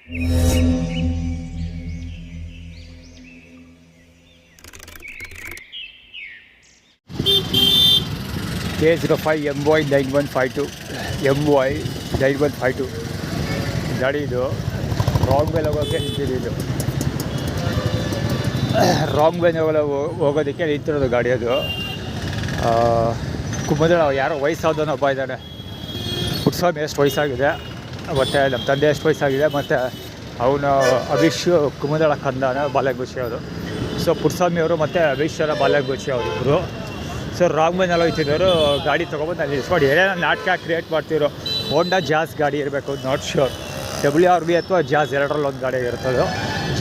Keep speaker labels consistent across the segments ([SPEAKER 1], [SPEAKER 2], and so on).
[SPEAKER 1] K05 MY 9152 MY 9152 ಗಾಡಿ ಇದು. Wrong veil ಹೋಗೋಕ್ಕೆ ನಿಂತಿದೆ ಇದು. ರಾಂಗ್ ವೇಲ್ ಹೋಗೋದಕ್ಕೆ ನಿಂತಿರೋದು ಗಾಡಿ ಅದು. ಕುಮದಳ ಯಾರೋ ವಯಸ್ಸಾದವನು ಒಬ್ಬ ಇದ್ದಾನೆ. ಪುಟ್ಸ್ವಾಮಿ ಎಷ್ಟು ವಯಸ್ಸಾಗಿದೆ, ಮತ್ತು ನಮ್ಮ ತಂದೆ ಎಷ್ಟು ವಯಸ್ಸಾಗಿದೆ, ಮತ್ತು ಅವನು ಅಭಿಷ್ ಕುಮದಳ ಕಂದನ ಬಾಲಕಬುಷಿ ಅವರು. ಸೊ ಪುಟ್ಸ್ವಾಮಿ ಅವರು ಮತ್ತು ಅಭಿಷರ ಬಾಲಕಬುಷಿ ಅವರು ಇಬ್ಬರು. ಸೊ ರಾಂಗ್ ವೇನಲ್ಲಿ ಹೋಗ್ತಿದ್ದವರು ಗಾಡಿ ತೊಗೊಬಂದು ಅಲ್ಲಿ ನಿಲ್ಸ್ಕೊಂಡು ಏನೇನೋ ನಾಟಕ ಕ್ರಿಯೇಟ್ ಮಾಡ್ತಿದ್ರು. ಹೋಂಡಾ ಜಾಸ್ ಗಾಡಿ ಇರಬೇಕು, ನಾಟ್ ಶ್ಯೂರ್. WRV ಅಥವಾ ಜಾಸ್ ಎರಡರಲ್ಲಿ ಒಂದು ಗಾಡಿ ಇರ್ತದೆ.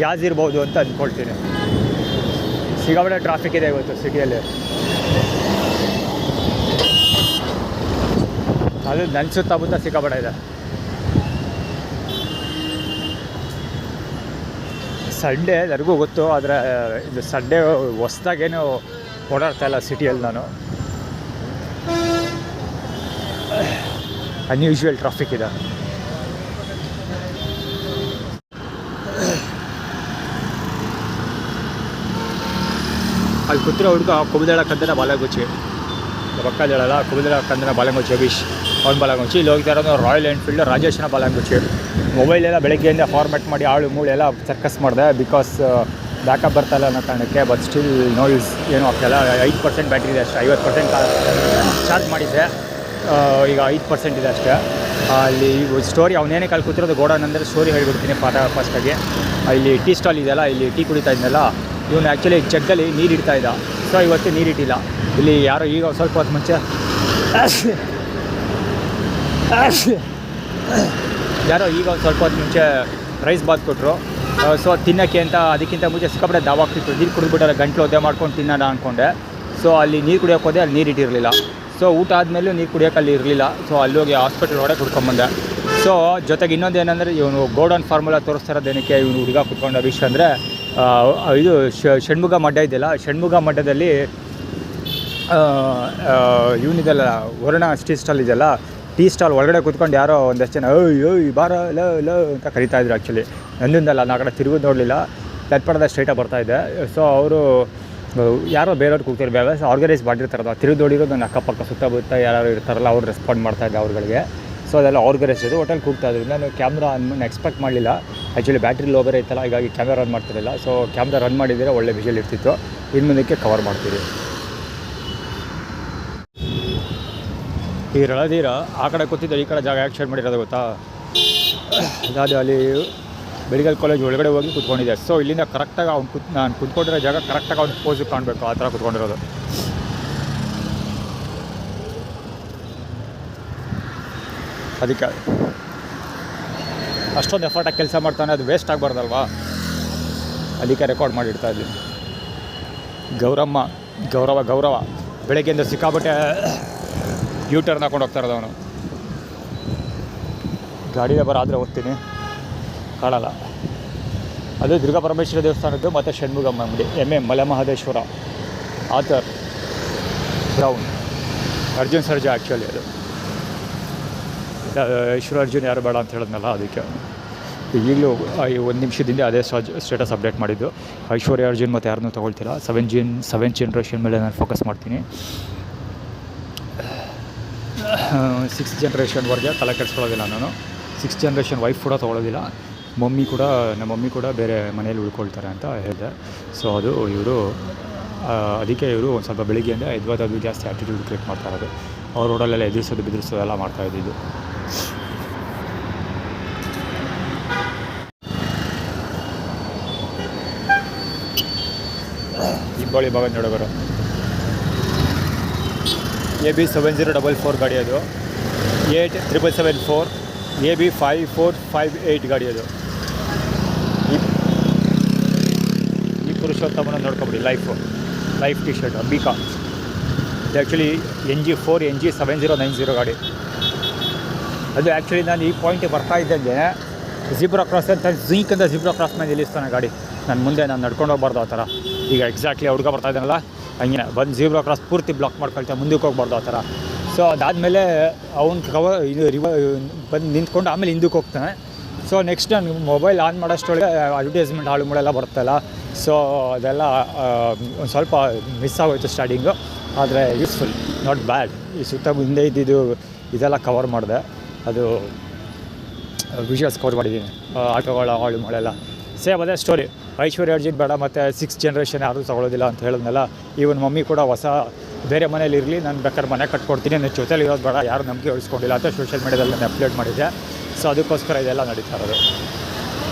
[SPEAKER 1] ಜಾಸ್ ಇರ್ಬೋದು ಅಂತ ಅಂದ್ಕೊಳ್ತೀನಿ. ಸಿಕ್ಕಾಪಟ್ಟೆ ಟ್ರಾಫಿಕ್ ಇದೆ ಇವತ್ತು ಸಿಟಿಯಲ್ಲಿ. ಅದು ನನ್ನ ಸುತ್ತಮುತ್ತ ಸಿಕ್ಕಾಪಟ್ಟೆ ಇದೆ. ಸಂಡೇ ನನಗೂ ಗೊತ್ತು, ಆದರೆ ಇದು ಸಂಡೇ ಹೊಸ್ದಾಗೇನು ಓಡಾಡ್ತಾಯಿಲ್ಲ ಸಿಟಿಯಲ್ಲಿ ನಾನು. ಅನ್ಯೂಶ್ವಲ್ ಟ್ರಾಫಿಕ್ ಇದೆ. ಅಲ್ಲಿ ಕೂತಿರೋ ಹುಡುಗ ಕುಮದಳ ಕಂದನ ಬಾಲಕಬುಷಿ, ಪಕ್ಕ ಹೇಳಲ್ಲ, ಕುಮದಳ ಕಂದನ ಬಾಲಕಬುಷಿ ಅಭಿಷ್ ಅವ್ನ ಬಾಲಕಬುಷಿ. ಇಲ್ಲಿ ಹೋಗ್ತಾ ಇರೋದು ರಾಯಲ್ ಎನ್ಫೀಲ್ಡ್ ರಾಜೇಶನ ಬಾಲಕಬುಷಿ. ಮೊಬೈಲೆಲ್ಲ ಬೆಳಗ್ಗೆಯಿಂದ ಫಾರ್ಮ್ಯಾಟ್ ಮಾಡಿ ಆಳು ಮೂಳೆ ಎಲ್ಲ ಸರ್ಕಸ್ ಮಾಡಿದೆ, ಬಿಕಾಸ್ ಬ್ಯಾಕಪ್ ಬರ್ತಾಯಿಲ್ಲ ಅನ್ನೋ ಕಾರಣಕ್ಕೆ. ಬಟ್ ಸ್ಟಿಲ್ ನೋ ಯೂಸ್, ಏನೂ ಆಗ್ತಾಯಿಲ್ಲ. 5% ಬ್ಯಾಟ್ರಿ ಇದೆ ಅಷ್ಟೇ. 50% ಚಾರ್ಜ್ ಮಾಡಿದ್ದೆ, ಈಗ 5% ಇದೆ ಅಷ್ಟೇ. ಅಲ್ಲಿ ಸ್ಟೋರಿ ಅವನೇನೇ ಅಲ್ಲಿ ಕೂತಿರೋದು ಗೋಡನ್ ಅಂದರೆ ಸ್ಟೋರಿ ಹೇಳ್ಬಿಡ್ತೀನಿ ಫಸ್ಟಾಗಿ. ಇಲ್ಲಿ ಟೀ ಸ್ಟಾಲ್ ಇದೆಯಲ್ಲ, ಇಲ್ಲಿ ಟೀ ಕುಡಿತಾ ಇದ್ದಲ್ಲ ಇವನು. ಆ್ಯಕ್ಚುಲಿ ಜಗ್ಗಲ್ಲಿ ನೀರು ಇಡ್ತಾ ಇದ್ದ. ಸೊ ಇವತ್ತು ನೀರಿಟ್ಟಿಲ್ಲ. ಇಲ್ಲಿ ಯಾರೋ ಈಗ ಸ್ವಲ್ಪ ಹೊತ್ತು ಮುಂಚೆ ಒಂದು ಸ್ವಲ್ಪ ಹೊತ್ತು ಮುಂಚೆ ರೈಸ್ ಬಾತ್ ಕೊಟ್ಟರು. ಸೊ ತಿನ್ನೋಕ್ಕೆ ಅಂತ ಅದಕ್ಕಿಂತ ಮುಂಚೆ ಸಿಕ್ಕಾಪಟ್ಟೆ ದಾವಾಗ್ತಿತ್ತು. ನೀರು ಕುಡಿದ್ಬಿಟ್ಟಾರೆ, ಗಂಟ್ಲು ಒದ್ದೆ ಮಾಡ್ಕೊಂಡು ತಿನ್ನೋಣ ಅಂದ್ಕೊಂಡೆ. ಸೊ ಅಲ್ಲಿ ನೀರು ಕುಡಿಯೋಕೆ ಹೋದೆ, ಅಲ್ಲಿ ನೀರು ಇಟ್ಟಿರಲಿಲ್ಲ. ಸೊ ಊಟ ಆದಮೇಲೂ ನೀರು ಕುಡಿಯೋಕೆ ಅಲ್ಲಿ ಇರಲಿಲ್ಲ. ಸೊ ಅಲ್ಲಿ ಹೋಗಿ ಹಾಸ್ಪಿಟಲ್ ಒಳಗೆ ಕುಡ್ಕೊಂಬಂದೆ. ಸೊ ಜೊತೆಗೆ ಇನ್ನೊಂದು ಏನಂದರೆ, ಇವನು ಗೋಡನ್ ಫಾರ್ಮುಲಾ ತೋರಿಸ್ತಾ ಇರೋದೇನಕ್ಕೆ ಇವನು ಹುಡುಗ ಕುತ್ಕೊಂಡು ಅಭಿಷ್ ಅಂದರೆ, ಇದು ಷಣ್ಮುಗ ಮಠ ಇದೆಯಲ್ಲ, ಷಣ್ಮುಗ ಮಠದಲ್ಲಿ ಇವನಿದೆಲ್ಲ ವರ್ಣ ಟೀ ಸ್ಟಾಲ್ ಇದೆಯಲ್ಲ, ಟೀ ಸ್ಟಾಲ್ ಒಳಗಡೆ ಕೂತ್ಕೊಂಡು ಯಾರೋ ಒಂದಷ್ಟು ಜನ ಓಯ್ ಬಾರ ಲ ಅಂತ ಕರೀತಾಯಿದ್ರು. ಆ್ಯಕ್ಚುಲಿ ನನ್ನಿಂದಲ್ಲ, ನಾನು ಆ ಕಡೆ ತಿರುಗಿ ನೋಡಲಿಲ್ಲ, ತಟ್ಪಡದ ಸ್ಟ್ರೈಟಾಗಿ ಬರ್ತಾಯಿದ್ದೆ. ಸೊ ಅವರು ಯಾರೋ ಬೇರೆಯವ್ರು ಕೂಗ್ತಾರೆ, ವ್ಯವಸ್ಥೆ ಆರ್ಗನೈಸ್ ಮಾಡಿರ್ತಾರಲ್ಲ, ತಿರುಗಿ ನೋಡಿರೋದು ನನ್ನ ಅಕ್ಕಪಕ್ಕ ಸುತ್ತಮುತ್ತ ಯಾರು ಇರ್ತಾರಲ್ಲ ಅವ್ರು ರೆಸ್ಪಾಂಡ್ ಮಾಡ್ತಾಯಿದ್ದೆ ಅವ್ರುಗಳಿಗೆ. ಸೊ ಅದೆಲ್ಲ ಆರ್ಗನೈಸ್ ಇದು. ಹೋಟೆಲ್ ಕೂಗ್ತಾಯಿದ್ರು. ನಾನು ಕ್ಯಾಮ್ರಾ ಎಕ್ಸ್ಪೆಕ್ಟ್ ಮಾಡಲಿಲ್ಲ. ಆ್ಯಕ್ಚುಲಿ ಬ್ಯಾಟ್ರಿ ಲೋ ಬೇರೆ ಇತ್ತಲ್ಲ, ಹೀಗಾಗಿ ಕ್ಯಾಮ್ರಾ ರನ್ ಮಾಡ್ತಿರಲಿಲ್ಲ. ಸೊ ಕ್ಯಾಮ್ರಾ ರನ್ ಮಾಡಿದರೆ ಒಳ್ಳೆ ವಿಷುವಲ್ ಇರ್ತಿತ್ತು. ಇನ್ನು ಮುಂದಕ್ಕೆ ಕವರ್ ಮಾಡ್ತೀವಿ. ಈ ರಳದೀರ ಆ ಕಡೆ ಕೂತಿದ್ದು, ಈ ಕಡೆ ಜಾಗ ಯಾಕೆ ಶೇರ್ ಮಾಡಿರೋದು ಗೊತ್ತಾ? ಅದಾದ ಅಲ್ಲಿ ಮೆಡಿಕಲ್ ಕಾಲೇಜ್ ಒಳಗಡೆ ಹೋಗಿ ಕೂತ್ಕೊಂಡಿದ್ದೆ. ಸೊ ಇಲ್ಲಿಂದ ಕರೆಕ್ಟಾಗಿ ನಾನು ಕೂತ್ಕೊಂಡಿರೋ ಜಾಗ ಕರೆಕ್ಟಾಗಿ ಅವ್ನು ಪೋಸಿಗೆ ಕಾಣಬೇಕು, ಆ ಥರ ಕೂತ್ಕೊಂಡಿರೋದು. ಅದಕ್ಕೆ ಅಷ್ಟೊಂದು ಎಫರ್ಟಾಗಿ ಕೆಲಸ ಮಾಡ್ತಾನೆ, ಅದು ವೇಸ್ಟ್ ಆಗಬಾರ್ದಲ್ವಾ, ಅದಕ್ಕೆ ರೆಕಾರ್ಡ್ ಮಾಡಿಡ್ತಾ ಇದ್ದೀನಿ. ಗೌರವ ಬೆಳಗ್ಗೆಯಿಂದ ಸಿಕ್ಕಾಬಟ್ಟೆ ಯೂಟರ್ನ್ ಹಾಕೊಂಡು ಹೋಗ್ತಾ ಇರೋದು ಅವನು. ಗಾಡಿಯ ಆದರೆ ಓದ್ತೀನಿ, ಕಾಣಲ್ಲ. ಅದು ದುರ್ಗಾ ಪರಮೇಶ್ವರ ದೇವಸ್ಥಾನದ್ದು ಮತ್ತು ಷಣ್ಮುಗಮ್ಮ ಅಂಗಡಿ. Malemahadeshwara author brown Arjun Sarja. Actually ಅದು ಈಶ್ವರ ಅರ್ಜುನ್ ಯಾರು ಬೇಡ ಅಂತ ಹೇಳಿದ್ನಲ್ಲ, ಅದಕ್ಕೆ ಈಗಲೂ 1 ನಿಮಿಷದಿಂದ ಅದೇ ಸ್ಟೇಟಸ್ ಅಪ್ಡೇಟ್ ಮಾಡಿದ್ದು. ಐಶ್ವರ್ಯ ಅರ್ಜುನ್ ಮತ್ತು ಯಾರನ್ನೂ ತೊಗೊಳ್ತಿಲ್ಲ. 7th ಜನರೇಷನ್ ಮೇಲೆ ನಾನು ಫೋಕಸ್ ಮಾಡ್ತೀನಿ. 6th ಜನರೇಷನ್ವರೆಗೆ ತಲೆ ಕೆಡಿಸ್ಕೊಳ್ಳೋದಿಲ್ಲ ನಾನು. 6th ಜನರೇಷನ್ ವೈಫ್ ಕೂಡ ತೊಗೊಳ್ಳೋದಿಲ್ಲ. ನಮ್ಮ ಮಮ್ಮಿ ಕೂಡ ಬೇರೆ ಮನೇಲಿ ಉಳ್ಕೊಳ್ತಾರೆ ಅಂತ ಹೇಳಿದೆ. ಸೊ ಅದು ಅದಕ್ಕೆ ಇವರು ಒಂದು ಸ್ವಲ್ಪ ಬೆಳಿಗ್ಗೆಯಿಂದ ಅದು ಜಾಸ್ತಿ ಆ್ಯಟಿಟ್ಯೂಡ್ ಕ್ರಿಯೇಟ್ ಮಾಡ್ತಾ ಇರೋದು. ಅವ್ರ ರೋಡಲ್ಲೆಲ್ಲ ಬೆದರಿಸೋದು ಎಲ್ಲ ಮಾಡ್ತಾ ಇದ್ದಿದ್ದು. ಹಿಂಬಳಿ ಭಾಗ ನೋಡೋರು AB 7044 ಗಾಡಿ ಅದು. 8774 AB 5458 ಗಾಡಿ ಅದು. ಈ ಪುರುಷೋತ್ತಮನ ನೋಡ್ಕೊಬಿಡಿ. Life T shirt Ambika. ಇದು ಆ್ಯಕ್ಚುಲಿ NG4 NG 7090 ಗಾಡಿ. ಅದು ಆ್ಯಕ್ಚುಲಿ ನಾನು ಈ ಪಾಯಿಂಟಿಗೆ ಬರ್ತಾ ಇದ್ದಂಗೆ ಜಿಬ್ರಾ ಕ್ರಾಸ್ ಅಂತ ಜಿಬ್ರಾ ಕ್ರಾಸ್ ಮೇಲೆ ನಿಲ್ಲಿಸ್ತಾನೆ ಗಾಡಿ. ನನ್ನ ಮುಂದೆ ನಾನು ನಡ್ಕೊಂಡು ಹೋಗ್ಬಾರ್ದು ಆ ಥರ. ಈಗ ಎಕ್ಸಾಕ್ಟ್ಲಿ ಹುಡುಗ ಬರ್ತಾ ಇದ್ದಾನಲ್ಲ ಹಂಗೆ ಬಂದು ಜಿಬ್ರಾ ಕ್ರಾಸ್ ಪೂರ್ತಿ ಬ್ಲಾಕ್ ಮಾಡ್ಕೊಳ್ತಾ ಮುಂದಕ್ಕೆ ಹೋಗ್ಬಾರ್ದು ಆ ಥರ. ಸೊ ಅದಾದಮೇಲೆ ಅವ್ನು ಬಂದು ನಿಂತ್ಕೊಂಡು ಆಮೇಲೆ ಹಿಂದಕ್ಕೆ ಹೋಗ್ತಾನೆ. ಸೊ ನೆಕ್ಸ್ಟ್ ನಾನು ಮೊಬೈಲ್ ಆನ್ ಮಾಡೋಷ್ಟೊಳಗೆ ಅಡ್ವರ್ಟೈಸ್ಮೆಂಟ್ ಹಾಳು ಮೂಳೆಲ್ಲ ಬರ್ತಲ್ಲ, ಸೊ ಅದೆಲ್ಲ ಒಂದು ಸ್ವಲ್ಪ ಮಿಸ್ ಆಗೋಯ್ತು ಸ್ಟಾರ್ಟಿಂಗು. ಆದರೆ ಯೂಸ್ಫುಲ್, ನಾಟ್ ಬ್ಯಾಡ್. ಈ ಸುತ್ತ ಹಿಂದೆ ಇದ್ದಿದ್ದು ಇದೆಲ್ಲ ಕವರ್ ಮಾಡಿದೆ, ಅದು ವಿಷುವಲ್ಸ್ ಕವರ್ ಮಾಡಿದ್ದೀನಿ. ಆಟೋಗಳ ಹಾಳು ಮೂಳೆಲ್ಲ ಸೇಮ್ ಅದೇ ಸ್ಟೋರಿ. ಐಶ್ವರ್ಯ ಅರ್ಜಿತ್ ಬೇಡ ಮತ್ತು 6th ಜನರೇಷನ್ ಯಾರೂ ತೊಗೊಳ್ಳೋದಿಲ್ಲ ಅಂತ ಹೇಳಿದ್ನಲ್ಲ. ಈವನ್ ಮಮ್ಮಿ ಕೂಡ ಹೊಸ ಬೇರೆ ಮನೇಲಿ ಇರಲಿ, ನಾನು ಬೇಕಾದ್ರೆ ಮನೆ ಕಟ್ಕೊಡ್ತೀನಿ, ನನ್ನ ಜೊತೆಲಿ ಇರೋದು ಬೇಡ, ಯಾರು ನಂಬಿಕೆ ಉಳಿಸ್ಕೊಂಡಿಲ್ಲ ಅಂತ ಸೋಷಿಯಲ್ ಮೀಡಿಯಾದಲ್ಲಿ ನಾನು ಅಪ್ಲೋಡ್ ಮಾಡಿದ್ದೆ. ಸೊ ಅದಕ್ಕೋಸ್ಕರ ಇದೆಲ್ಲ ನಡೀತಾ ಇರೋದು.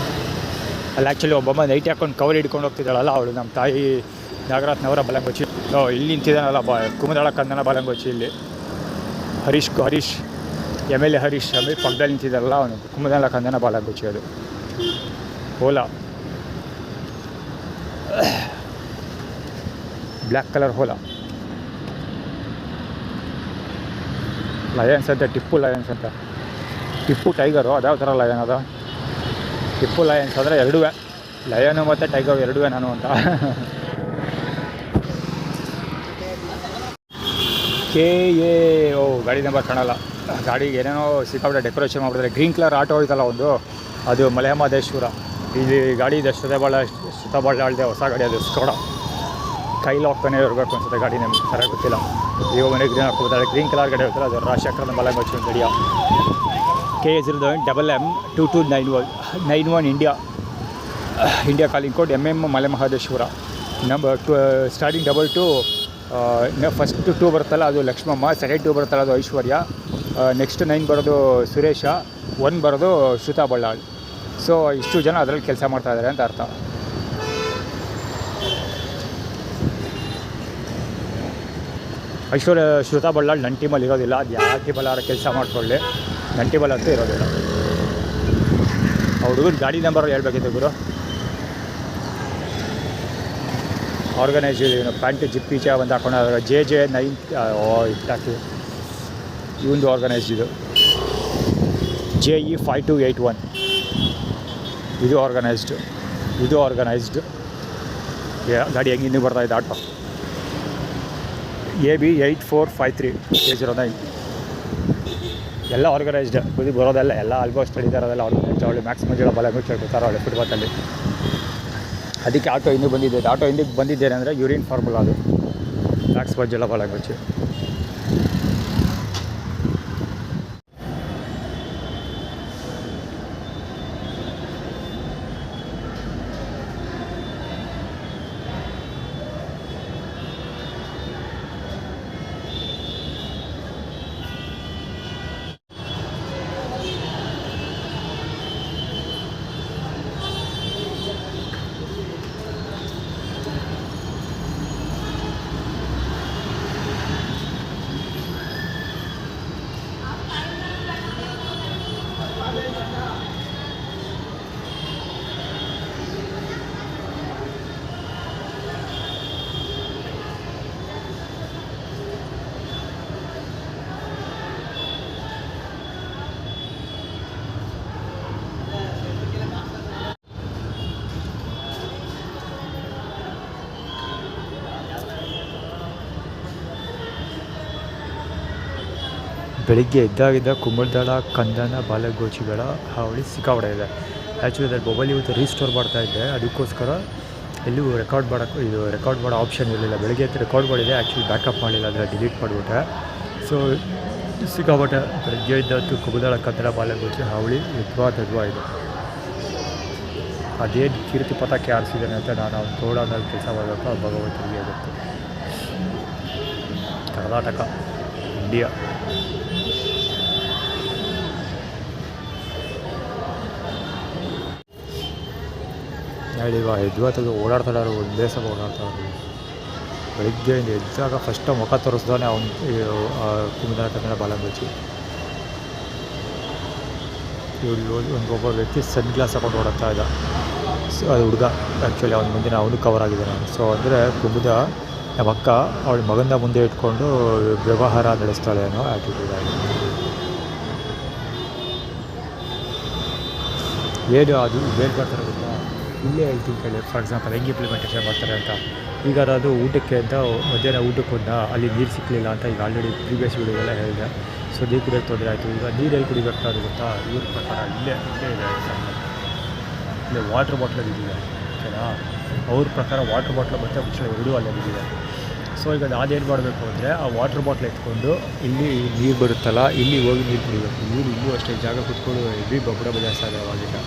[SPEAKER 1] ಅಲ್ಲಿ ಆ್ಯಕ್ಚುಲಿ ಒಬ್ಬಮ್ಮ ನೈಟ್ ಹಾಕೊಂಡು ಕವರ್ ಹಿಡ್ಕೊಂಡು ಹೋಗ್ತಿದ್ದಾಳಲ್ಲ, ಅವಳು ನಮ್ಮ ತಾಯಿ ನಾಗರಾಜ್ನವರ ಬಲಂಗೊಚ್ಚಿ. ಇಲ್ಲಿ ನಿಂತಿದ್ದಾನಲ್ಲ ಕುಮುದಾಳ ಕಂದನ ಬಲಂಗೊಚ್ಚಿ. ಇಲ್ಲಿ ಹರೀಶ್ MLA ಹರೀಶ್ ಆಮೇಲೆ ಪಕ್ಕದಲ್ಲಿ ನಿಂತಿದ್ದಾರಲ್ಲ, ಅವನು ಕುಮುದಾಳ ಕಂದನ ಬಲಂಗೊಚ್ಚಿ. ಅದು Ola black colour Ola Lions ಅಂತ, ಟಿಪ್ಪು ಲಯನ್ಸ್ ಅಂತ. ಟಿಪ್ಪು ಟೈಗರು ಅದ್ಯಾವ ಥರ ಲಯನ್ ಅದ? ಟಿಪ್ಪು ಲಯನ್ಸ್ ಅಂದರೆ ಎರಡೂ, ಲಯನು ಮತ್ತು ಟೈಗರ್ ಎರಡೂ ನಾನು ಅಂತ. KA ಗಾಡಿ ನಂಬರ್ ಕಾಣಲ್ಲ. ಗಾಡಿಗೆ ಏನೇನೋ ಸಿಕ್ಕಾಬಿಟ್ಟೆ ಡೆಕೋರೇಷನ್ ಮಾಡಿದ್ರೆ. ಗ್ರೀನ್ ಕಲರ್ ಆಟೋ ಹೋಯ್ತಲ್ಲ ಒಂದು, ಅದು ಮಲೆಮಹದೇಶ್ವರ. ಇಲ್ಲಿ ಗಾಡಿ ಇದೆ ಶ್ರುತಬಾಳ್ದೆ ಹೊಸ ಗಾಡಿ, ಅದು ಸ್ಕೋಡ. ಕೈ ಲಾಕ್ನೇ ಇರಬೇಕು ಅನ್ಸುತ್ತೆ ಗಾಡಿ, ನಮ್ಗೆ ಸರಿಯಾಗಿ ಗೊತ್ತಿಲ್ಲ. ಇವಾಗ ಮನೆಗೆ ಗ್ರೀನ್ ಹಾಕ್ಬೋದಾಳೆ. ಗ್ರೀನ್ ಕಲರ್ ಗಾಡಿ ಹೋಗ್ತಾರೆ, ಅದು ರಾಜಶೇಖರದ ಬಲಂಗೊಚ್ಚಿ ಒಂದು ಗಡಿಯ. KA0M2291 India calling code. MM Malemahadeshwara. Number starting 22. First 2 ಬರುತ್ತಲ್ಲ ಅದು ಲಕ್ಷ್ಮಮ್ಮ, ಸೆಕೆಂಡ್ 2 ಬರುತ್ತಲ್ಲ ಅದು ಐಶ್ವರ್ಯ, ನೆಕ್ಸ್ಟ್ 9 ಬರೋದು ಸುರೇಶ, 1 ಬರೋದು ಶ್ರುತಾ ಬಳ್ಳಾಳ್. ಸೊ ಇಷ್ಟು ಜನ ಅದರಲ್ಲಿ ಕೆಲಸ ಮಾಡ್ತಾಯಿದ್ದಾರೆ ಅಂತ ಅರ್ಥ. ಐಶ್ವರ್ಯ ಶ್ರುತಾ ಬಳ್ಳಾಳ್ ನನ್ನ ಟೀಮಲ್ಲಿ ಇರೋದಿಲ್ಲ. ಅದು ಯಾವ ಟೀಮಲ್ಲಿ ಕೆಲಸ ಮಾಡ್ಕೊಳ್ಳಿ, ನನ್ನ ಟೀಮಲ್ಲಿ ಅಂತೂ ಇರೋದಿಲ್ಲ. ಆ ಹುಡುಗನ ಗಾಡಿ ನಂಬರ್ ಹೇಳ್ಬೇಕಿತ್ತು ಗುರು. ಆರ್ಗನೈಸ್ ಇವನು ಪ್ಯಾಂಟು ಜಿಪ್ ಪೀಚೆ ಬಂದು ಹಾಕೊಂಡು JJ9 ಇಟ್ಟಾಕಿ ಇವೊಂದು ಆರ್ಗನೈಸ್ಡ್. ಇದು JE5281 ಇದು ಆರ್ಗನೈಸ್ಡ್. ಗಾಡಿ ಹೆಂಗೆ ಇನ್ನೂ ಬರ್ತಾಯಿದ್ದ ಆಟೋ. AB8453 A09 ಎಲ್ಲ ಆರ್ಗನೈಸ್ಡ್. ಬರೋದಲ್ಲ ಎಲ್ಲ ಆಲ್ಮೋಸ್ಟ್ ಹಿಡಿತಾರೋದೆಲ್ಲ ಆರ್ಗನೈಸ್ಡ್. ಅವಳು ಮ್ಯಾಕ್ಸ್ ಮಂಜುಳ ಬಲಂಗೊಚ್ಚಿ ಹೇಳ್ತಾರೆ ಅವಳು ಫುಟ್ಬಾತಲ್ಲಿ. ಅದಕ್ಕೆ ಆಟೋ ಇನ್ನೂ ಬಂದಿದೆ. ಆಟೋ ಹಿಂದಕ್ಕೆ ಬಂದಿದ್ದೇನೆ ಅಂದರೆ ಯೂರಿನ್ ಫಾರ್ಮುಲಾ, ಅದು ಮ್ಯಾಕ್ಸ್ ಮಂಜುಳ ಬಲಂಗೊಚ್ಚಿ. ಬೆಳಿಗ್ಗೆ ಇದ್ದಾಗಿದ್ದ ಕುಂಬಳದಳ ಕಂದನ ಬಾಲಗೋಚಿಗಳ ಹಾವಳಿ ಸಿಕ್ಕಾಪಟ್ಟೆ ಇದೆ. ಆ್ಯಕ್ಚುಲಿ ಅದ್ರ ಮೊಬೈಲ್ ಇವತ್ತು ರೀಸ್ಟೋರ್ ಮಾಡ್ತಾಯಿದ್ದೆ, ಅದಕ್ಕೋಸ್ಕರ ಎಲ್ಲೂ ರೆಕಾರ್ಡ್ ಮಾಡೋ ಆಪ್ಷನ್ ಇರಲಿಲ್ಲ. ಬೆಳಗ್ಗೆ ಅಂತ ರೆಕಾರ್ಡ್ ಮಾಡಿದೆ, ಆ್ಯಕ್ಚುಲಿ ಬ್ಯಾಕಪ್ ಮಾಡಲಿಲ್ಲ, ಅದರ ಡಿಲೀಟ್ ಮಾಡಿಬಿಟ್ಟೆ. ಸೊ ಸಿಕ್ಕಾಪಟ್ಟೆ ಬೆಳಗ್ಗೆ ಇದ್ದದ್ದು ಕುಂಬಳದಳ ಕಂದನ ಬಾಲಗೋಚಿ ಹಾವಳಿ ಯದ್ವಾ ಇದೆ. ಅದೇನು ಕೀರ್ತಿ ಪತಾಕೆ ಆರಿಸಿದ್ದಾನೆ ಅಂತ ನಾನು ಅವ್ನು ತೋಡನಲ್ಲಿ ಕೆಲಸ ಮಾಡಬೇಕು, ಆ ಭಗವಂತನಿಗೆ ಗೊತ್ತು. ಕರ್ನಾಟಕ, ಇಂಡಿಯಾ. ಹೇಳಿ ಯದ್ವಾತಲ್ಲಿ ಓಡಾಡ್ತಾಯಿದ್ದಾರೆ, ಒಂದೇ ಸಲ ಓಡಾಡ್ತಾಯಿದ್ರು. ಬೆಳಿಗ್ಗೆಯಿಂದ ಎದ್ದಾಗ ಫಸ್ಟ್ ಮುಖ ತೋರಿಸ್ದಾನೆ ಅವ್ನು ಕುಮುದಾಳ ಕಂದನ ಬಾಲಂಗೊಚ್ಚಿ. ಒಬ್ಬ ವ್ಯಕ್ತಿ ಸನ್ ಗ್ಲಾಸ್ ಹಾಕೊಂಡು ಓಡಾಡ್ತಾ ಇದ್ದ. ಸೊ ಅದು ಹುಡುಗ ಆ್ಯಕ್ಚುಲಿ ಅವ್ನ ಮುಂದಿನ ಅವನು ಕವರ್ ಆಗಿದ್ದಾನೆ. ಸೊ ಅಂದರೆ ಕುಮುದ ನಮ್ಮ ಅಕ್ಕ ಅವಳ ಮಗನ ಮುಂದೆ ಇಟ್ಕೊಂಡು ವ್ಯವಹಾರ ನಡೆಸ್ತಾಳೆ ಅನ್ನೋ ಆ್ಯಟಿಟ್ಯೂಡ್ ಆಗಿ. ಏನು ಅದು ಬೇರೆ ಬರ್ತಾರೆ ಗೊತ್ತಾ, ಇಲ್ಲೇ ಹೇಳ್ತೀನಿ ಕೇಳಿ. ಫಾರ್ ಎಕ್ಸಾಂಪಲ್ ಹೆಂಗೆ ಇಂಪ್ಲಿಮೆಂಟೇಷನ್ ಮಾಡ್ತಾರೆ ಅಂತ. ಈಗ ಅದು ಊಟಕ್ಕೆ ಅಂತ ಮಧ್ಯಾಹ್ನ ಊಟಕ್ಕೆ ಹೋದ, ಅಲ್ಲಿ ನೀರು ಸಿಕ್ಕಲಿಲ್ಲ ಅಂತ ಈಗ ಆಲ್ರೆಡಿ ಪ್ರೀವಿಯಸ್ ವೀಡಿಯೋಗೆಲ್ಲ ಹೇಳಿದೆ. ಸೊ ನೀರು ಕುಡಿಯೋಕ್ಕೆ ತೊಂದರೆ ಆಯಿತು. ಈಗ ನೀರಲ್ಲಿ ಕುಡಿಬೇಕಾದ್ರೆ ಗೊತ್ತಾ, ಇವ್ರ ಪ್ರಕಾರ ಇಲ್ಲೇ ಇದೆ ಇಲ್ಲೇ ವಾಟ್ರ್ ಬಾಟ್ಲಲ್ಲಿ ಇದ್ದಿದೆ ಓಕೆನಾ. ಅವ್ರ ಪ್ರಕಾರ ವಾಟ್ರ್ ಬಾಟ್ಲು ಮತ್ತು ಮುಚ್ಚಳ ಎರಡೂ ಅಲ್ಲೇ ಬಿದ್ದಿದೆ. ಸೊ ಈಗ ನಾನೇನು ಮಾಡಬೇಕು ಅಂದರೆ ಆ ವಾಟ್ರ್ ಬಾಟ್ಲ್ ಎತ್ಕೊಂಡು ಇಲ್ಲಿ ನೀರು ಬರುತ್ತಲ್ಲ, ಇಲ್ಲಿ ಹೋಗಿ ನೀರು ಕುಡಿಬೇಕು. ಇಲ್ಲೂ ಅಷ್ಟೇ ಜಾಗ ಕುತ್ಕೊಂಡು ಹೆವಿ ಬಬ್ಬಡ ಬಜಾಯಿಸ್ತಾರೆ ಅವಾಗಿಂದ.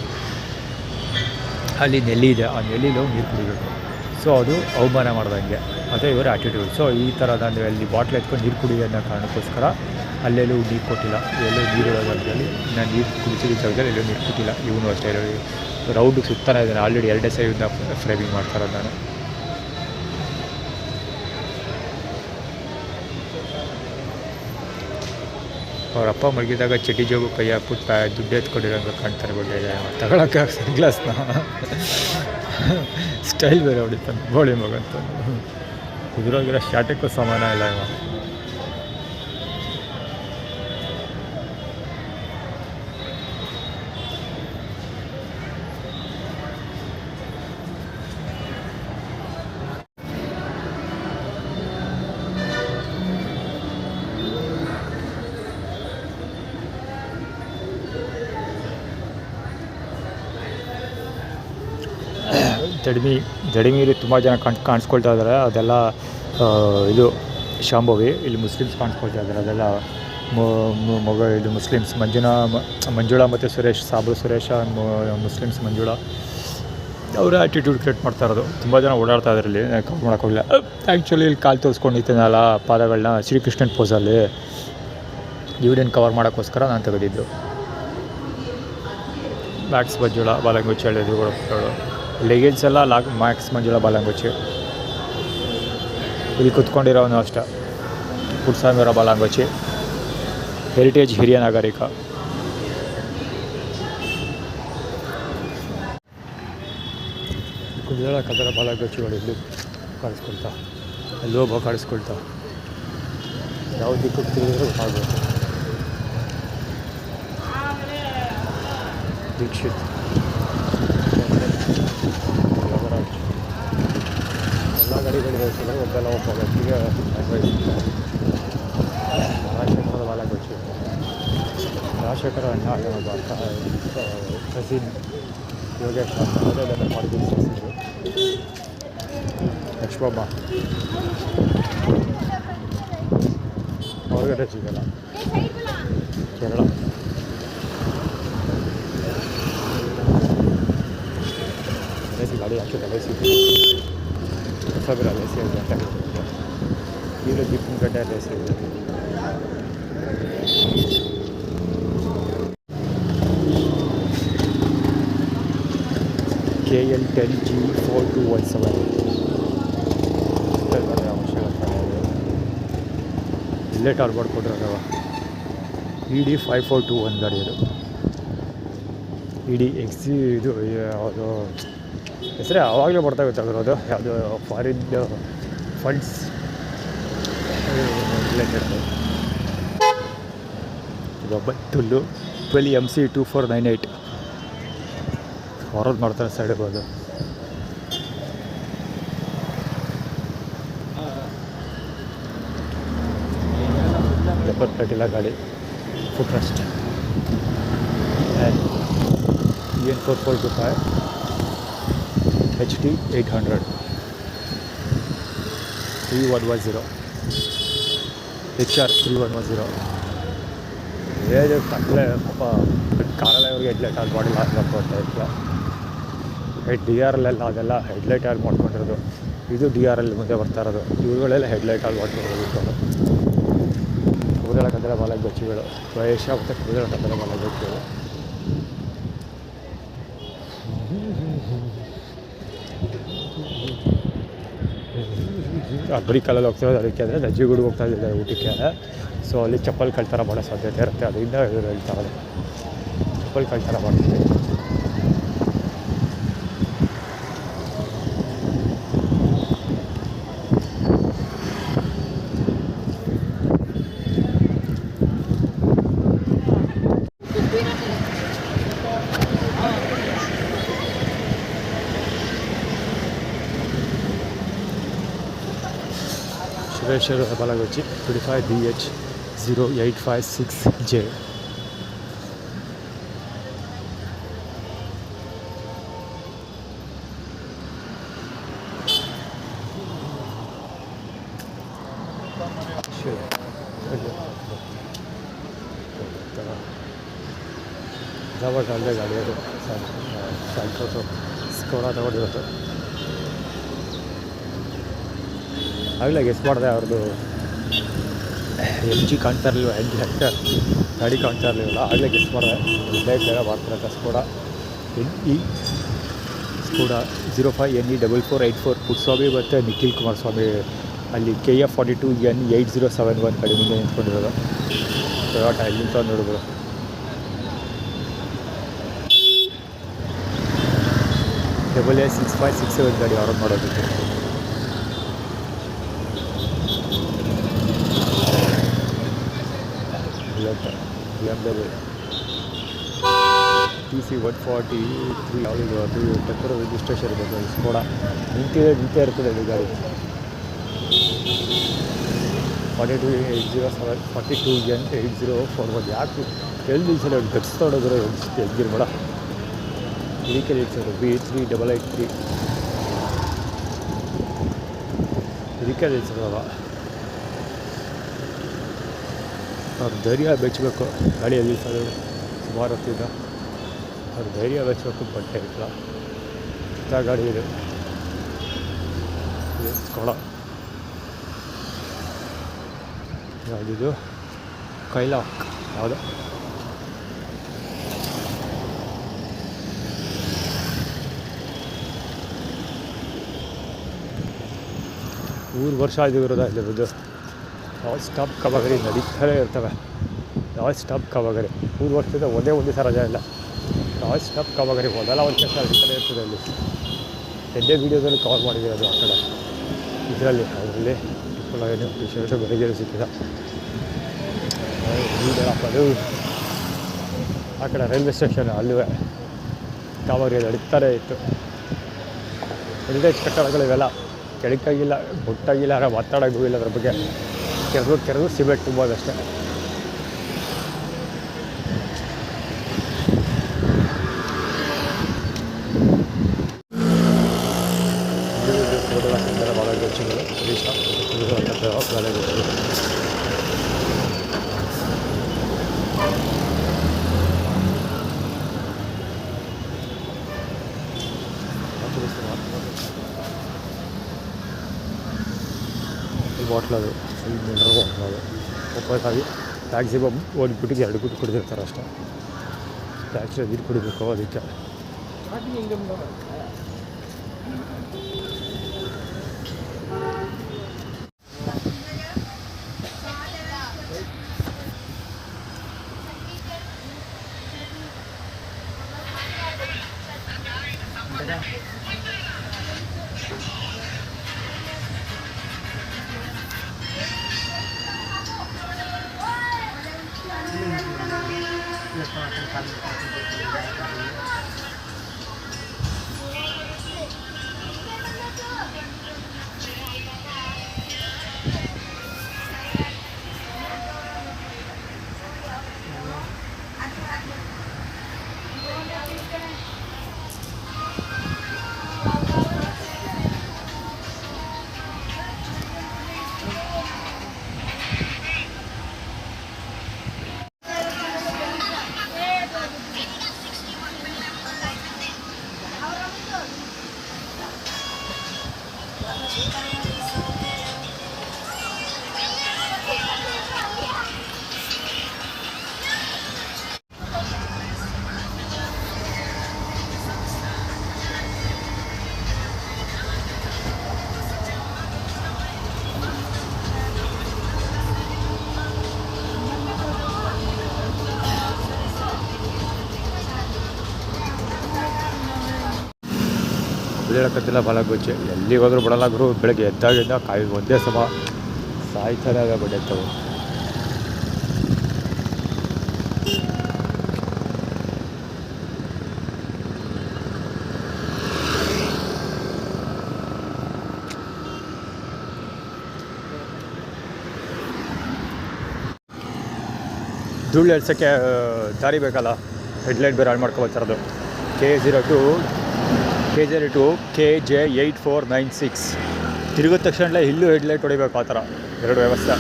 [SPEAKER 1] ಅಲ್ಲಿ ನೆಲ್ಲಿ ಇದೆ, ಆ ನೆಲ್ಲಿಲಿ ಹೋಗಿ ನೀರು ಕುಡಿಬೇಕು. ಸೊ ಅದು ಅವಮಾನ ಮಾಡ್ದಂಗೆ, ಅದೇ ಇವರ ಆ್ಯಟಿಟ್ಯೂಡ್. ಸೊ ಈ ಥರ ನಾನು ಅಲ್ಲಿ ಬಾಟ್ಲ್ ಎತ್ಕೊಂಡು ನೀರು ಕುಡಿಯೋ ಅನ್ನೋ ಕಾರಣಕ್ಕೋಸ್ಕರ ಅಲ್ಲೆಲ್ಲೂ ನೀರು ಕೊಟ್ಟಿಲ್ಲ. ಎಲ್ಲೂ ನೀರಿರೋ ಜಾಗದಲ್ಲಿ ನಾನು ನೀರು ಕುಡಿಸಿದ ಜಾಗದಲ್ಲಿ ಎಲ್ಲೂ ನೀರು ಕೊಟ್ಟಿಲ್ಲ. ಇವನು ಅಷ್ಟೇ ರೌಂಡಿಗೆ ಸುತ್ತಾನೆ ಇದ್ದಾನೆ. ಆಲ್ರೆಡಿ 2 ಸೈಡಿಂದ ಫ್ರೇಮಿಂಗ್ ಮಾಡ್ತಾರೋದು ನಾನು. ಅವ್ರ ಅಪ್ಪ ಮಲಗಿದಾಗ ಚಡ್ಡಿ ಜೋಗು ಕೈ ಹಾಕ್ಬಿಟ್ಟು ದುಡ್ಡು ಎತ್ಕೊಂಡಿರೋಂಗೆ ಕಾಣ್ತಾರೆ. ಒಳ್ಳೆ ತಗೊಳಕ್ಕೆ ಸನ್ಗ್ಲಾಸ್ನ ಸ್ಟೈಲ್ ಬೇರೆ ಹೊಡಿತಾನೆ ಗೋಳಿ ಮಗಂತ. ಕುದುರೋಗಿರೋ ಶಾಟಕ್ಕೂ ಸಮಾನ ಇಲ್ಲ ಇವ. ಜಡಿಮೀರಿ ತುಂಬ ಜನ ಕಾಣಿಸ್ಕೊಳ್ತಾ ಇದ್ದಾರೆ. ಅದೆಲ್ಲ ಇದು ಶಾಂಭವಿ. ಇಲ್ಲಿ ಮುಸ್ಲಿಮ್ಸ್ ಕಾಣಿಸ್ಕೊಳ್ತಾ ಇದ್ದಾರೆ. ಅದೆಲ್ಲ ಇದು ಮುಸ್ಲಿಮ್ಸ್. ಮಂಜುಳಾ ಮತ್ತು ಸುರೇಶ್, ಸಾಬು ಸುರೇಶ ಮುಸ್ಲಿಮ್ಸ್, ಮಂಜುಳಾ ಅವರ ಆ್ಯಟಿಟ್ಯೂಡ್ ಕ್ರಿಯೇಟ್ ಮಾಡ್ತಾ ಇರೋದು. ತುಂಬ ಜನ ಓಡಾಡ್ತಾ ಇದ್ದಾರೆ. ಇಲ್ಲಿ ಕವರ್ ಮಾಡೋಕ್ಕೋಗಿಲ್ಲ. ಆ್ಯಕ್ಚುಲಿ ಇಲ್ಲಿ ಕಾಲು ತೋರಿಸ್ಕೊಂಡು ನಿಂತಿದ್ದಲ್ಲ ಪಾದಗಳನ್ನ ಶ್ರೀಕೃಷ್ಣನ ಪೋಸಲ್ಲಿ, ಇವ್ರನ್ನ ಕವರ್ ಮಾಡೋಕ್ಕೋಸ್ಕರ ನಾನು ತೆಗೆದಿದ್ದು. ಮ್ಯಾಕ್ಸ್ ಮಂಜುಳಾ ಬಾಲಂಗುಚ್ಚಿ ಹೇಳಿದ್ರು ಕೂಡ ಲೆಗಿನ್ಸ್ ಎಲ್ಲ ಮ್ಯಾಕ್ಸ್ ಮಂಜುಳಾ ಬಾಲಂಗುಚ್ಚಿ. ಇಲ್ಲಿ ಕುತ್ಕೊಂಡಿರೋನು ಅಷ್ಟೇ ಪುಟ್ಸ್ವಾಮಿಯವರ ಬಾಲಂಗುಚ್ಚಿ, ಹೆರಿಟೇಜ್ ಹಿರಿಯ ನಾಗರಿಕ. ಕುಂದಳ ಕದರ ಬಾಲಂಗುಚ್ಚಿಗಳು ಇಲ್ಲಿ ಕಾಣಿಸ್ಕೊಳ್ತಾ, ಲೋಭ ಕಾಣಿಸ್ಕೊಳ್ತಾ, ಯಾವ ದಿಕ್ಕಿಗೆ ತಿರುಗಿದ್ರೆ ಗೊತ್ತಾಗಬೇಕು. ದೀಕ್ಷಿತ್, ಎಲ್ಲ ಗಾಡಿಗಳು ಹೋಗ್ತಿದ್ರೆ ಒಬ್ಬೆಲ್ಲ ಒಬ್ಬ ವ್ಯಕ್ತಿಗೆ ರಾಜಶೇಖರದ ಬಾಲಂಗುಚ್ಚಿ. ರಾಜಶೇಖರ ಅಣ್ಣ ಒಬ್ಬ ಕಸಿನ್ ಯೋಗೇಶ್ ಅಂತ ಅದೆಲ್ಲ ಮಾಡಿದ್ದು ಕಸಿದ್ರು. ಲಕ್ಷ್ಮಮ್ಮ ಹೊರಗಡೆ ಸಿಗಲ್ಲ. ಕೇರಳ ಗಾಡಿ ಹಾಕಿ ಅಲೇಸಿ ಹೊಸಬರ ಅಲೇಸಿ ಗಂಟೆ ಈಗ ದಿಪ್ಪಿನ ಗಡ್ಡೆ ಅಲೇಸಿ ಇದೆ. KL 10G4217 ಅವಶ್ಯಕತೆ ಇಲ್ಲೇ ಟಾರ್ಬೋರ್ಡ್ ಕೊಟ್ಟಿರೋದವ. ED 5421 ಗಾಡಿ ಅದು. ED XC ಇದು ಯಾವುದು ಹೆಸರೇ ಆವಾಗಲೇ ಬರ್ತಾ ಗೊತ್ತಾಗಿರೋದು. ಯಾವುದು ಫಾರಿನ್ ಫಂಡ್ಸ್ ರಿಲೇಟೆಡ್. ಇದೊಬ್ಬ ತುಲ್ಲು 12 MC 2498 ಹೊರದು ಮಾಡ್ತಾರೆ ಸೈಡ್ ಇರ್ಬೋದು. ಪರ್ಫೆಕ್ಟ್ ಇಲ್ಲ ಗಾಡಿ. Foot rest EN 4425 HT 800 3110 HR 3110. Age ತಕ್ಕಲೆ ಪಾಪ ಕಾರಲ್ಲ ಇವ್ರಿಗೆ ಹೆಡ್ಲೈಟ್ ಆಗಿ ಬಾಡಿ ಲಾಸ್ ಬರ್ತಾ ಇತ್ತು. DRL ಅದೆಲ್ಲ ಹೆಡ್ಲೈಟ್ ಆಗಿ ಮಾಡ್ಕೊಂಡಿರೋದು. ಇದು DRL ಮುಂದೆ ಬರ್ತಾ ಇರೋದು. ಇವುಗಳೆಲ್ಲ ಹೆಡ್ಲೈಟ್ ಆಗಿ ಮಾಡ್ಕೊಂಡಿರೋದು. ಕೂದಲ ಕದರ ಬಾಲಂಗುಚ್ಚಿಗಳು ವಯಸ್ಸ ಮತ್ತು ಕೂದಲ ಕದರ ಬಾಲಂಗುಚ್ಚಿಗಳು. ಅಬ್ರಿಕಲ್ಲಲ್ಲಿ ಹೋಗ್ತಿರೋದು. ಅದಕ್ಕೆ ಅಂದರೆ ನಜ್ಜಿಗೂಡು ಹೋಗ್ತಾ ಇದ್ದಾರೆ ಊಟಕ್ಕೆ. ಸೊ ಅಲ್ಲಿ ಚಪ್ಪಲ್ ಕಳ್ತನ ಮಾಡೋ ಸಾಧ್ಯತೆ ಇರುತ್ತೆ. ಅದರಿಂದ ಇವರು ಹೇಳ್ತಾರೆ ಚಪ್ಪಲ್ ಕಳ್ತನ ಮಾಡ್ತೀವಿ. ಶಿವೇಶ್ವರ ಬಾಲಂಗುಚ್ಚಿ 25 BH 00856J. ಜಬರ್ದಸ್ತ್ ಅಲ್ಲದೆ ಗಾಡಿ ಅದು ಸ್ಯಾಂಟ್ರೋಸು ಸ್ಕೋಡಾ ತಗೊಂಡಿರೋದು. ಆಗಲೇ ಗೆಸ್ ಮಾಡಿದೆ ಅವ್ರದ್ದು MG ಕಾಣ್ತಾ ಇರಲಿಲ್ಲ, ಹೆಕ್ಟರ್ ಗಾಡಿ ಕಾಣ್ತಾ ಇರಲಿಲ್ಲ, ಆಗಲೇ ಗೆಸ್ ಮಾಡಿದೆ ಬೇಗ ಬೇಗ ಮಾಡ್ತಾರೆ. ಸ್ಕೋಡಾ ಸ್ಕೋಡಾ 05NE4484 ಪುಟ್ಸ್ವಾಮಿ ಮತ್ತು ನಿಖಿಲ್ ಕುಮಾರಸ್ವಾಮಿ ಅಲ್ಲಿ KF42N8071 ಕಡೆ ಮುಂದೆ ನಿಂತ್ಕೊಂಡಿರೋದು. ಟೊಯೋಟಾ ಎಲ್ಲಿಂತ ನೋಡಿದ್ರು. AA6567 ಗಾಡಿ ಆರೋನ್ ಮಾಡೋದಕ್ಕೆ. BMW TC143 ಯಾವುದು ಅದು ಟೆಕ್ಕರ್ ರಿಜಿಸ್ಟ್ರೇಷನ್ ಇದೆ. ಸ್ಕೋಡಾ ನಿಂತೇ ಇರ್ತದೆ ಇದು ಗಾಡಿ. 42N8041 ಯಾಕೆ ಎಲ್ಲಿ ಸಲ ಗಟ್ಸ್ತೊಡೋದ್ರೆ ಎದ್ಗಿರ್ಬೇಡ. Vehicle ಇಡ್ಸೋದು B3883 vehicle ಇಡ್ಸೋದಲ್ಲ. ಅವ್ರ ಧೈರ್ಯ ಬೆಚ್ಚಬೇಕು ಗಾಡಿಯಲ್ಲಿ ಸುಮಾರು ಹೊತ್ತಿದ್ದ. ಅವ್ರ ಧೈರ್ಯ ಬೆಚ್ಚಬೇಕು, ಬಟ್ಟೆ ಇಲ್ಲ ಇಂಥ ಗಾಡಿ ಇದೆ ಸ್ಕೋಡಾ. ಯಾವುದಿದು ಕೈಲಾಕ್ ಯಾವುದು ವರ್ಷ ಆಗಿರೋದ ಇಲ್ಲಿರೋದು. ನಾನ್ ಸ್ಟಾಪ್ ಕಾಮಗಾರಿ ನಡೀತಾನೆ ಇರ್ತವೆ. ನಾನ್ ಸ್ಟಾಪ್ ಕಾಮಗಾರಿ ವರ್ಷದ ಒಂದೇ ದಿವಸ ರಜೆ ಇಲ್ಲ. ನಾನ್ ಸ್ಟಾಪ್ ಕಾಮಗಾರಿ ಮೊದಲ ಒಂದು ಕೆಲಸ ನಡೀತಾನೆ ಇರ್ತದೆ ಅಲ್ಲಿ. ಎಡ್ಡೆ ವೀಡಿಯೋದಲ್ಲಿ ಕವರ್ ಮಾಡಿದ್ದೀವಿ ಅದು. ಆ ಕಡೆ ಇದರಲ್ಲಿ ಅದರಲ್ಲಿ ಏನು ವಿಶೇಷ ಬೆಳಗ್ಗೆ ಸಿಕ್ಕಿದ ಅದು ಆ ಕಡೆ ರೈಲ್ವೆ ಸ್ಟೇಷನ್ ಅಲ್ಲೂ ಕಾಮಗಾರಿ ನಡೀತಾನೆ ಇತ್ತು. ಹೆರಿಟೇಜ್ ಕಟ್ಟಡಗಳಿವೆಲ್ಲ ಕೆಳಕ್ಕಾಗಿಲ್ಲ, ಗೊತ್ತಾಗಿಲ್ಲ, ಮಾತಾಡೋಕ್ಕೂ ಇಲ್ಲ ಅದ್ರ ಬಗ್ಗೆ. ಕೆರೆದು ಸಿಮೆಂಟ್ ತುಂಬೋದಷ್ಟೇ. ಭಾಳ ವೆಚ್ಚಗಳು ಬಾಟ್ಲದು ಫುಲ್ ಮಿನರಲ್ ಬಾಟ್ಲ್ ಅದು ಒಬ್ಬಟ್ಟಾಗಿ ಮ್ಯಾಕ್ಸಿಮಮ್ 1 ಗುಟ್ಟಿಗೆ 2 ಗುಟ್ಟು ಕುಡಿದಿರ್ತಾರೆ ಅಷ್ಟೇ. ಟ್ಯಾಕ್ಸಿ ನೀರು ಕುಡಿಬೇಕು ಅದಕ್ಕೆ. ಹೇಳೋಕ್ಕತ್ತಿಲ್ಲ ಭಾಳ ಗೊಚ್ಚೆ. ಎಲ್ಲಿಗೆ ಹೋದ್ರೂ ಬಿಡಲ್ಲ ಗುರು. ಬೆಳಗ್ಗೆ ಎದ್ದಾಗಿಂದ ಒಂದೇ ಸಮ ಸಾಯ್ತಾರೆ ಆಗ ಬಡ್ಡೆತ್ತವು. ಧೂಳು ಎಳ್ಸೋಕ್ಕೆ ದಾರಿ ಬೇಕಲ್ಲ, ಹೆಡ್ಲೈಟ್ ಬೇರೆ ಹಾಳು ಮಾಡ್ಕೊಬರ್ತಾರದು. K02 KJ8496 ತಿರುಗಿದ ತಕ್ಷಣ ಇಲ್ಲೂ ಹೆಡ್ಲೈಟ್ ಹೊಡಿಬೇಕು, ಆ ಥರ ಎರಡು ವ್ಯವಸ್ಥೆ.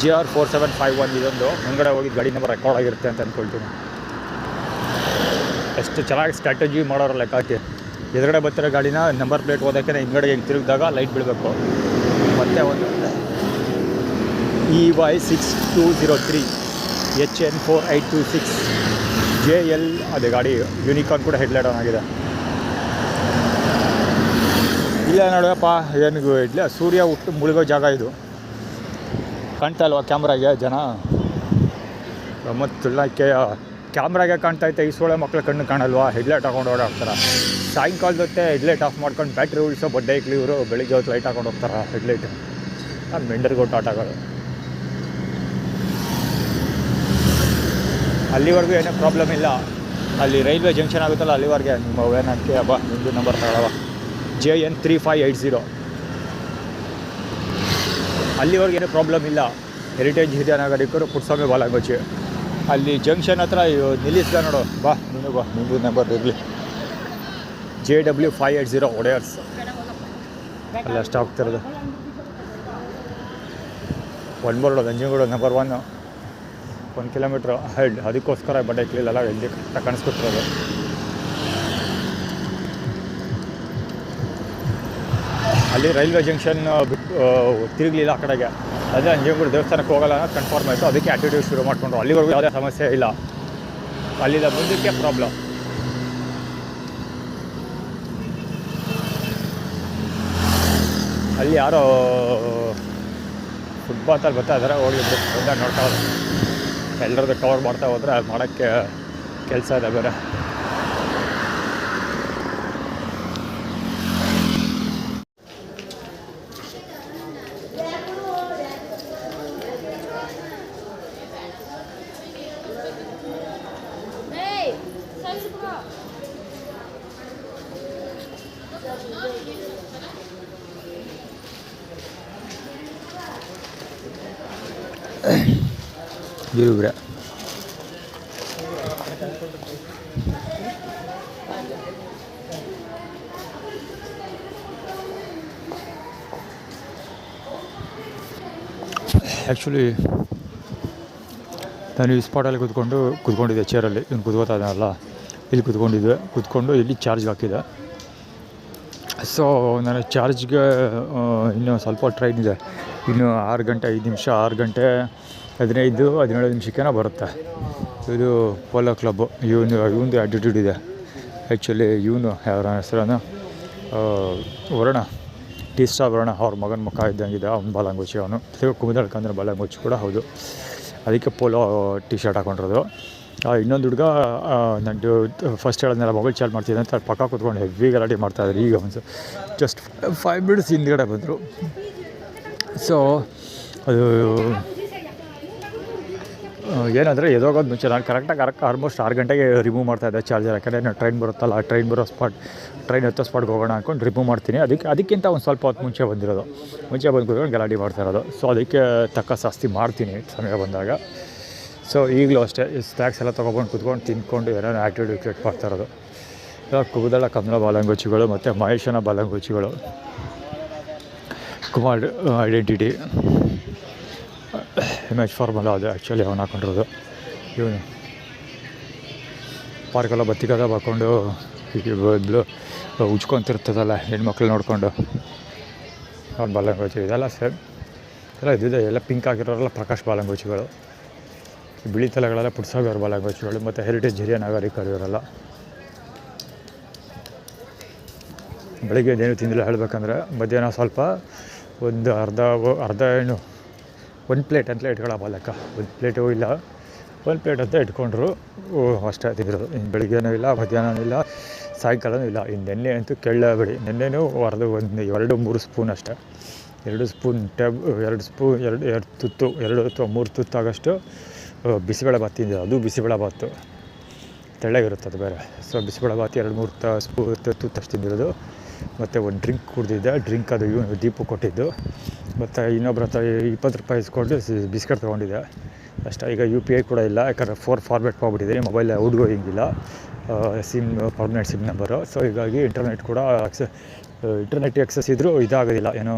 [SPEAKER 1] GR4751 ಇದೊಂದು ಮುಂಗಡೆ ಹೋಗಿದ್ದು ಗಾಡಿ ನಂಬರ್ ರೆಕಾರ್ಡ್ ಆಗಿರುತ್ತೆ ಅಂತ ಅಂದ್ಕೊಳ್ತೀನಿ. ಎಷ್ಟು ಚೆನ್ನಾಗಿ ಸ್ಟ್ರಾಟಜಿ ಮಾಡೋರು ಲೆಕ್ಕ ಹಾಕಿ. ಎದುರುಗಡೆ ಬರ್ತಿರೋ ಗಾಡಿನ ನಂಬರ್ ಪ್ಲೇಟ್ ಓದೋಕ್ಕೆ ಹಿಂಗಡೆ ಹಿಂಗೆ ತಿರುಗಿದಾಗ ಲೈಟ್ ಬೀಳಬೇಕು. ಮತ್ತು ಒಂದು EY6203 HN4826 JL ಅದೇ ಗಾಡಿ ಯೂನಿಕಾರ್ನ್ ಕೂಡ ಹೆಡ್ಲೈಟ್ ಆನ್ ಆಗಿದೆ. ಇಲ್ಲ ನೋಡಪ್ಪ, ಏನು ಇಲ್ಲ, ಸೂರ್ಯ ಹುಟ್ಟು ಮುಳುಗೋ ಜಾಗ ಇದು. ಕಾಣ್ತಾ ಇಲ್ವಾ ಕ್ಯಾಮ್ರಾಗೆ ಜನ? ಮತ್ತು ಕ್ಯಾಮ್ರಾಗೆ ಕಾಣ್ತಾ ಐತೆ, ಈ ಸೋಳೆ ಮಕ್ಳ ಕಣ್ಣು ಕಾಣಲ್ವಾ? ಹೆಡ್ಲೈಟ್ ಹಾಕೊಂಡು ಓಡಾಡ್ತಾರೆ. ಸಾಯಂಕಾಲದೊತ್ತೆ ಹೆಡ್ಲೈಟ್ ಆಫ್ ಮಾಡ್ಕೊಂಡು ಬ್ಯಾಟ್ರಿ ಉಳಿಸೋ ಬಡ್ಡೆ ಇಕ್ಲಿ ಇವರು ಬೆಳಿಗ್ಗೆ ಹೊತ್ತು ಲೈಟ್ ಹಾಕೊಂಡು ಹೋಗ್ತಾರೆ ಹೆಡ್ಲೈಟ್. ಮೆಂಡರ್ಗೊಟ್ಟು ಆಟ ಆಗೋದು. ಅಲ್ಲಿವರೆಗೂ ಏನೂ ಪ್ರಾಬ್ಲಮ್ ಇಲ್ಲ. ಅಲ್ಲಿ ರೈಲ್ವೆ ಜಂಕ್ಷನ್ ಆಗುತ್ತಲ್ಲ ಅಲ್ಲಿವರೆಗೆ ನಿಮ್ಮ ವೇನಕ್ಕೆ ಹಬ್ಬ ನಿಮ್ಮದು ನಂಬರ್ ತಗೊಳ್ಳವ JN3580. ಅಲ್ಲಿವರೆಗೆ ಏನೂ ಪ್ರಾಬ್ಲಮ್ ಇಲ್ಲ. ಹೆರಿಟೇಜ್ ಹಿರಿಯನಗರಿಕರು ಪುಟ್ಸ್ವಾಮಿ ಬಾಲಂಗೋಚಿ ಅಲ್ಲಿ ಜಂಕ್ಷನ್ ಹತ್ರ ನಿಲ್ಲಿಸ್ದ ನೋಡು, ಬಾ ನೀನು ಬಾ, ನಿಮ್ಮದು ನಂಬರ್ ಇರಲಿ. JW580 ಒಡೆಯರ್ಸ್ ಅಲ್ಲಿ ಅಷ್ಟು ಆಗ್ತಿರೋದು. ಒನ್ಬೋರ್ಡು ನಂಜನಗೂಡು ನಂಬರ್ 1 1 ಕಿಲೋಮೀಟ್ರ್ ಹೆಡ್. ಅದಕ್ಕೋಸ್ಕರ ಬಡ್ಡೆ ಕ್ಲೀಲೆಲ್ಲ ಎಲ್ಲಿ ಕರೆಕ್ಟಾಗಿ ಕಾಣಿಸ್ಕೊತಿರೋದು. ಅಲ್ಲಿ ರೈಲ್ವೆ ಜಂಕ್ಷನ್ ತಿರುಗಲಿಲ್ಲ ಆ ಕಡೆಗೆ, ಅದೇ ನಂಜನಗೂಡು ದೇವಸ್ಥಾನಕ್ಕೆ ಹೋಗಲ್ಲ ಅನ್ನೋದು ಕನ್ಫರ್ಮ್ ಆಯಿತು. ಅದಕ್ಕೆ ಆ್ಯಕ್ಟಿವಿಟೀಸ್ ಶುರು ಮಾಡಿಕೊಂಡ್ರು. ಅಲ್ಲಿವರೆಗೂ ಯಾವುದೇ ಸಮಸ್ಯೆ ಇಲ್ಲ. ಅಲ್ಲಿಂದ ಮುಂದಕ್ಕೆ ಪ್ರಾಬ್ಲಮ್. ಅಲ್ಲಿ ಯಾರೋ ಫುಟ್ಪಾತಲ್ಲಿ ಬರ್ತಾ ಇದ್ದಾರೆ, ಹೋಗಿದ್ರು ಬಂದಾಗ ನೋಡ್ತಾ ಎಲ್ಲರದ್ದು ಕವರ್ ಮಾಡ್ತಾ ಹೋದರೆ ಅದು ಮಾಡೋಕ್ಕೆ ಕೆಲಸ ಇದೆ ಬೇರೆ. ಇವ್ರೆ ಆ್ಯಕ್ಚುಲಿ ನಾನು ಈ ಸ್ಪಾಟಲ್ಲಿ ಕೂತ್ಕೊಂಡಿದ್ದೆ ಚೇರಲ್ಲಿ. ಇವ್ನು ಕೂತ್ಕೋತಾ ಇದ್ದಾನಲ್ಲ, ಇಲ್ಲಿ ಕೂತ್ಕೊಂಡು ಇಲ್ಲಿ ಚಾರ್ಜ್ಗೆ ಹಾಕಿದೆ. ಸೊ ನಾನು ಚಾರ್ಜ್ಗೆ ಇನ್ನೂ ಸ್ವಲ್ಪ ಟ್ರೈನ್ ಇದೆ, ಇನ್ನು 6 ಗಂಟೆ 5 ನಿಮಿಷ, 6 ಗಂಟೆ 15-17 ನಿಮಿಷಕ್ಕೇನೋ ಬರುತ್ತೆ. ಇದು ಪೋಲೋ ಕ್ಲಬ್ಬು. ಇವಂದು ಆ್ಯಟಿಟ್ಯೂಡ್ ಇದೆ ಆ್ಯಕ್ಚುಲಿ. ಇವನು ಯಾರ ಹೆಸರನ್ನು ವರುಣ, ಟಿ ಸ್ಟಾರ್ ವರುಣ, ಅವ್ರ ಮಗನ ಮುಖ ಇದ್ದಂಗಿದೆ. ಅವ್ನು ಬಾಲಂಗೋಚಿ, ಅವನು ಕುಮುದಳ್ಕಂದ್ರೆ ಬಾಲಂಗೋಚಿ ಕೂಡ ಹೌದು. ಅದಕ್ಕೆ ಪೋಲೋ ಟಿ ಶರ್ಟ್ ಹಾಕೊಂಡಿರೋದು. ಇನ್ನೊಂದು ಹುಡುಗ ನಂದು ಫಸ್ಟ್ ಹೇಳಿದ್ನೆಲ್ಲ ಮೊಬೈಲ್ ಚಾರ್ಜ್ ಮಾಡ್ತಿದ್ದೆ ಅಂತ ಪಕ್ಕ ಕೂತ್ಕೊಂಡು ಹೆವಿ ಗಲಾಟೆ ಮಾಡ್ತಾಯಿದ್ದಾರೆ. ಈಗ ಒಂದು ಜಸ್ಟ್ 5 ಮಿನಿಟ್ಸ್ ಹಿಂದ್ಗಡೆ ಬಂದರು. ಸೊ ಅದು ಏನಂದರೆ ಎದೋಗೋದು ಮುಂಚೆ ನಾನು ಕರೆಕ್ಟಾಗಿ ಆಲ್ಮೋಸ್ಟ್ 6 ಗಂಟೆಗೆ ರಿಮೂವ್ ಮಾಡ್ತಾಯಿದ್ದೆ ಚಾರ್ಜರ್. ಯಾಕಂದರೆ ನಾನು ಟ್ರೈನ್ ಬರುತ್ತಲ್ಲ, ಟ್ರೈನ್ ಬರೋ ಟ್ರೈನ್ ಹತ್ತೋ ಸ್ಪಾಟ್ಗೆ ಹೋಗೋಣ ಅಂದ್ಕೊಂಡು ರಿಮೂವ್ ಮಾಡ್ತೀನಿ. ಅದಕ್ಕಿಂತ ಒಂದು ಸ್ವಲ್ಪ ಹೊತ್ತು ಮುಂಚೆ ಬಂದು ಕೂತ್ಕೊಂಡು ಗಲಾಟೆ ಮಾಡ್ತಾಯಿರೋದು. ಸೊ ಅದಕ್ಕೆ ತಕ್ಕ ಶಾಸ್ತಿ ಮಾಡ್ತೀನಿ ಸಮಯ ಬಂದಾಗ. ಸೊ ಈಗಲೂ ಅಷ್ಟೇ ಸ್ನ್ಯಾಕ್ಸ್ ಎಲ್ಲ ತೊಗೊಬಂದು ಕೂತ್ಕೊಂಡು ತಿಂದ್ಕೊಂಡು ಏನೇನೋ ಆ್ಯಕ್ಟಿವಿಟಿ ಕ್ರಿಯೇಟ್ ಮಾಡ್ತಾಯಿರೋದು. ಕುಬುದಳ ಕಮಲ ಬಾಲಂಗೋಚಿಗಳು ಮತ್ತು ಮಹೇಶನ ಬಾಲಂಗೋಚಿಗಳು. ಕುಮಾರ್ ಐಡೆಂಟಿಟಿ ಇಮೇಜ್ ಫಾರ್ಮಲ್ಲ ಅದು ಆ್ಯಕ್ಚುಲಿ ಅವನು ಹಾಕೊಂಡಿರೋದು. ಇವನು ಪಾರ್ಕೆಲ್ಲ ಬತ್ತಿಗೆಲ್ಲ ಬರ್ಕೊಂಡು ಉಜ್ಕೊತಿರ್ತದಲ್ಲ ಹೆಣ್ಮಕ್ಳು ನೋಡಿಕೊಂಡು ಅವ್ನು ಬಾಲಂಗೋಚಿ. ಇದೆಲ್ಲ ಸೇಮ್ ಎಲ್ಲ ಇದಿದೆ. ಎಲ್ಲ ಪಿಂಕ್ ಆಗಿರೋರೆಲ್ಲ ಪ್ರಕಾಶ್ ಬಾಲಂಗೋಚಿಗಳು. ಬಿಳಿ ತಲೆಗಳೆಲ್ಲ ಪುಟ್ಸ್ವಾಮಿ ಅವ್ರ ಬಾಲಂಗೋಚಿಗಳು ಮತ್ತು ಹೆರಿಟೇಜ್ ಹಿರಿಯ ನಾಗರಿಕರು ಇವರೆಲ್ಲ. ಬೆಳಿಗ್ಗೆ ಏನೇನು ತಿಂದಿಲ್ಲ ಹೇಳಬೇಕಂದ್ರೆ, ಮಧ್ಯಾಹ್ನ ಸ್ವಲ್ಪ ಒಂದು ಅರ್ಧ ಏನು 1 ಪ್ಲೇಟ್ ಅಂತಲೇ ಇಟ್ಕೊಳ್ಳೋ ಲೆಕ್ಕ. 1 ಪ್ಲೇಟು ಇಲ್ಲ, 1 ಪ್ಲೇಟ್ ಅಂತ ಇಟ್ಕೊಂಡ್ರು ಅಷ್ಟೇ ತಿಂದಿರೋದು. ಇನ್ನು ಬೆಳಿಗ್ಗೆನೂ ಇಲ್ಲ, ಮಧ್ಯಾಹ್ನವೂ ಇಲ್ಲ, ಸಾಯಂಕಾಲವೂ ಇಲ್ಲ. ಇನ್ನು ನೆನ್ನೆ ಅಂತೂ ಕೇಳಬೇಡಿ. ನೆನ್ನೆನೂ 2-3 ಸ್ಪೂನ್ ಅಷ್ಟೇ. 2 ಸ್ಪೂನ್ 2 ತುತ್ತು 2 ಅಥವಾ 3 ತುತ್ತಾಗಷ್ಟು ಬಿಸಿಬೇಳೆ ಭಾತ್ ತಿಂದಿದ್ದು. ಅದು ಬಿಸಿಬೇಳೆ ಭಾತು ತೆಳ್ಳಗಿರುತ್ತೆ ಅದು ಬೇರೆ. ಸೊ ಬಿಸಿಬೇಳೆ ಭಾತ್ 2-3 ತುತ್ತಷ್ಟು ತಿಂದಿರೋದು. ಮತ್ತು ಒಂದು ಡ್ರಿಂಕ್ ಕುಡಿದಿದ್ದೆ. ಡ್ರಿಂಕ್ ಅದು ಇವನು ದೀಪು ಕೊಟ್ಟಿದ್ದು. ಮತ್ತು ಇನ್ನೊಬ್ಬರ ಹತ್ರ 20 ರೂಪಾಯಿ ಇಸ್ಕೊಂಡು ಬಿಸ್ಕೆಟ್ ತೊಗೊಂಡಿದ್ದೆ. ಅಷ್ಟೇ. ಈಗ UPI ಕೂಡ ಇಲ್ಲ, ಯಾಕಂದರೆ ಫಾರ್ಮೇಟ್ ಮಾಡಿಬಿಟ್ಟಿದ್ದೀನಿ. ಮೊಬೈಲ್ ಔಟ್ ಗೋಯಿಂಗಿಲ್ಲ, SIM permanent SIM number. So ಹೀಗಾಗಿ ಇಂಟರ್ನೆಟ್ ಎಕ್ಸಸ್ ಇದ್ದರೂ ಇದಾಗೋದಿಲ್ಲ, ಏನೋ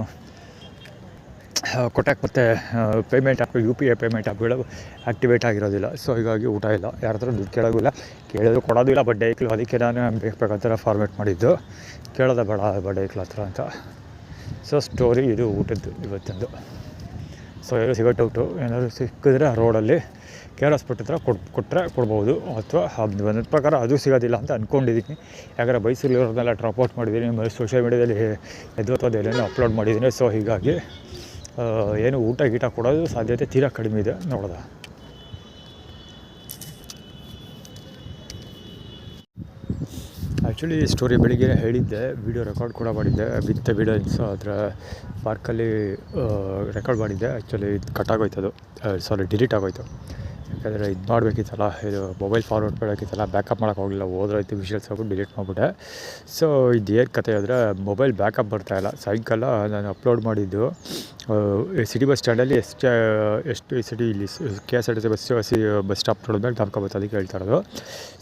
[SPEAKER 1] ಕೊಟ್ಟಾಗ ಮತ್ತೆ ಪೇಮೆಂಟ್ ಆ್ಯಪ್ UPI ಪೇಮೆಂಟ್ ಆ್ಯಪ್ಗಳು ಆ್ಯಕ್ಟಿವೇಟ್ ಆಗಿರೋದಿಲ್ಲ. ಸೊ ಹೀಗಾಗಿ ಊಟ ಇಲ್ಲ, ಯಾರ ಹತ್ರ ದುಡ್ಡು ಕೇಳೋದಿಲ್ಲ, ಕೇಳಿದ್ರು ಕೊಡೋದು ಇಲ್ಲ ಬಡ್ಡೆ ಅದಕ್ಕೆ ನಾನು ಬೇಕಂತ ಫಾರ್ಮೇಟ್ ಮಾಡಿದ್ದು, ಕೇಳೋದ ಬೇಡ ಬಡ್ಡೆ ಹತ್ರ ಅಂತ. ಸೊ ಸ್ಟೋರಿ ಇದು ಊಟದ್ದು ಇವತ್ತಂದು. ಸೊ ಏನೋ ಸಿಗೋ ಏನಾದರೂ ಸಿಕ್ಕಿದ್ರೆ ರೋಡಲ್ಲಿ KRS ಹತ್ರ ಕೊಟ್ಟರೆ ಕೊಡ್ಬೋದು, ಅಥವಾ ನನ್ನ ಪ್ರಕಾರ ಅದು ಸಿಗೋದಿಲ್ಲ ಅಂತ ಅಂದ್ಕೊಂಡಿದ್ದೀನಿ. ಯಾಕಂದರೆ ಬೈಸೂರಿರೋದನ್ನೆಲ್ಲ ಡ್ರಾಪ್ ಔಟ್ ಮಾಡಿದ್ದೀನಿ, ಸೋಷಿಯಲ್ ಮೀಡ್ಯಾದಲ್ಲಿ ಎಲ್ಲೇನೋ ಅಪ್ಲೋಡ್ ಮಾಡಿದ್ದೀನಿ. ಸೊ ಹೀಗಾಗಿ ಏನು ಊಟ ಕೊಡೋದು ಸಾಧ್ಯತೆ ತೀರಾ ಕಡಿಮೆ ಇದೆ. ನೋಡೋದ ಆ್ಯಕ್ಚುಲಿ ಸ್ಟೋರಿ ಬೆಳಿಗ್ಗೆ ಹೇಳಿದ್ದೆ, ವೀಡಿಯೋ ರೆಕಾರ್ಡ್ ಕೂಡ ಮಾಡಿದ್ದೆ ವಿತ್ ಎವಿಡೆನ್ಸ್. ಅದರ ಪಾರ್ಕಲ್ಲಿ ರೆಕಾರ್ಡ್ ಮಾಡಿದ್ದೆ. ಆ್ಯಕ್ಚುಲಿ ಇದು ಕಟ್ಟಾಗೋಯ್ತು, ಅದು ಡಿಲೀಟ್ ಆಗೋಯ್ತು. ಯಾಕಂದರೆ ಇದು ಮಾಡಬೇಕಿತ್ತಲ್ಲ, ಇದು ಮೊಬೈಲ್ ಫಾರ್ವರ್ಡ್ ಮಾಡೋಕ್ಕಿತ್ತಲ್ಲ, ಬ್ಯಾಕಪ್ ಮಾಡೋಕ್ಕೆ ಹೋಗಲಿಲ್ಲ, ಹೋದ್ರಾಯ್ತು ವಿಷುವಲ್ಸ್ ಹಾಕ್ಬಿಟ್ಟು ಡಿಲೀಟ್ ಮಾಡಿಬಿಟ್ಟೆ. ಸೊ ಇದೇನು ಕತೆ ಅಂದರೆ ಮೊಬೈಲ್ ಬ್ಯಾಕಪ್ ಬರ್ತಾಯಿಲ್ಲ. ಸಾಯಂಕಾಲ ನಾನು ಅಪ್ಲೋಡ್ ಮಾಡಿದ್ದು ಸಿಟಿ ಬಸ್ ಸ್ಟ್ಯಾಂಡಲ್ಲಿ ಎಷ್ಟು ಸಿಟಿ ಇಲ್ಲಿ KSRTC ಬಸ್ ಸ್ಟಾಪ್ ನೋಡಿದ್ಮೇಲೆ ಧಮ್ಕ ಬರುತ್ತೆ, ಅದಕ್ಕೆ ಹೇಳ್ತಾ ಇರೋದು.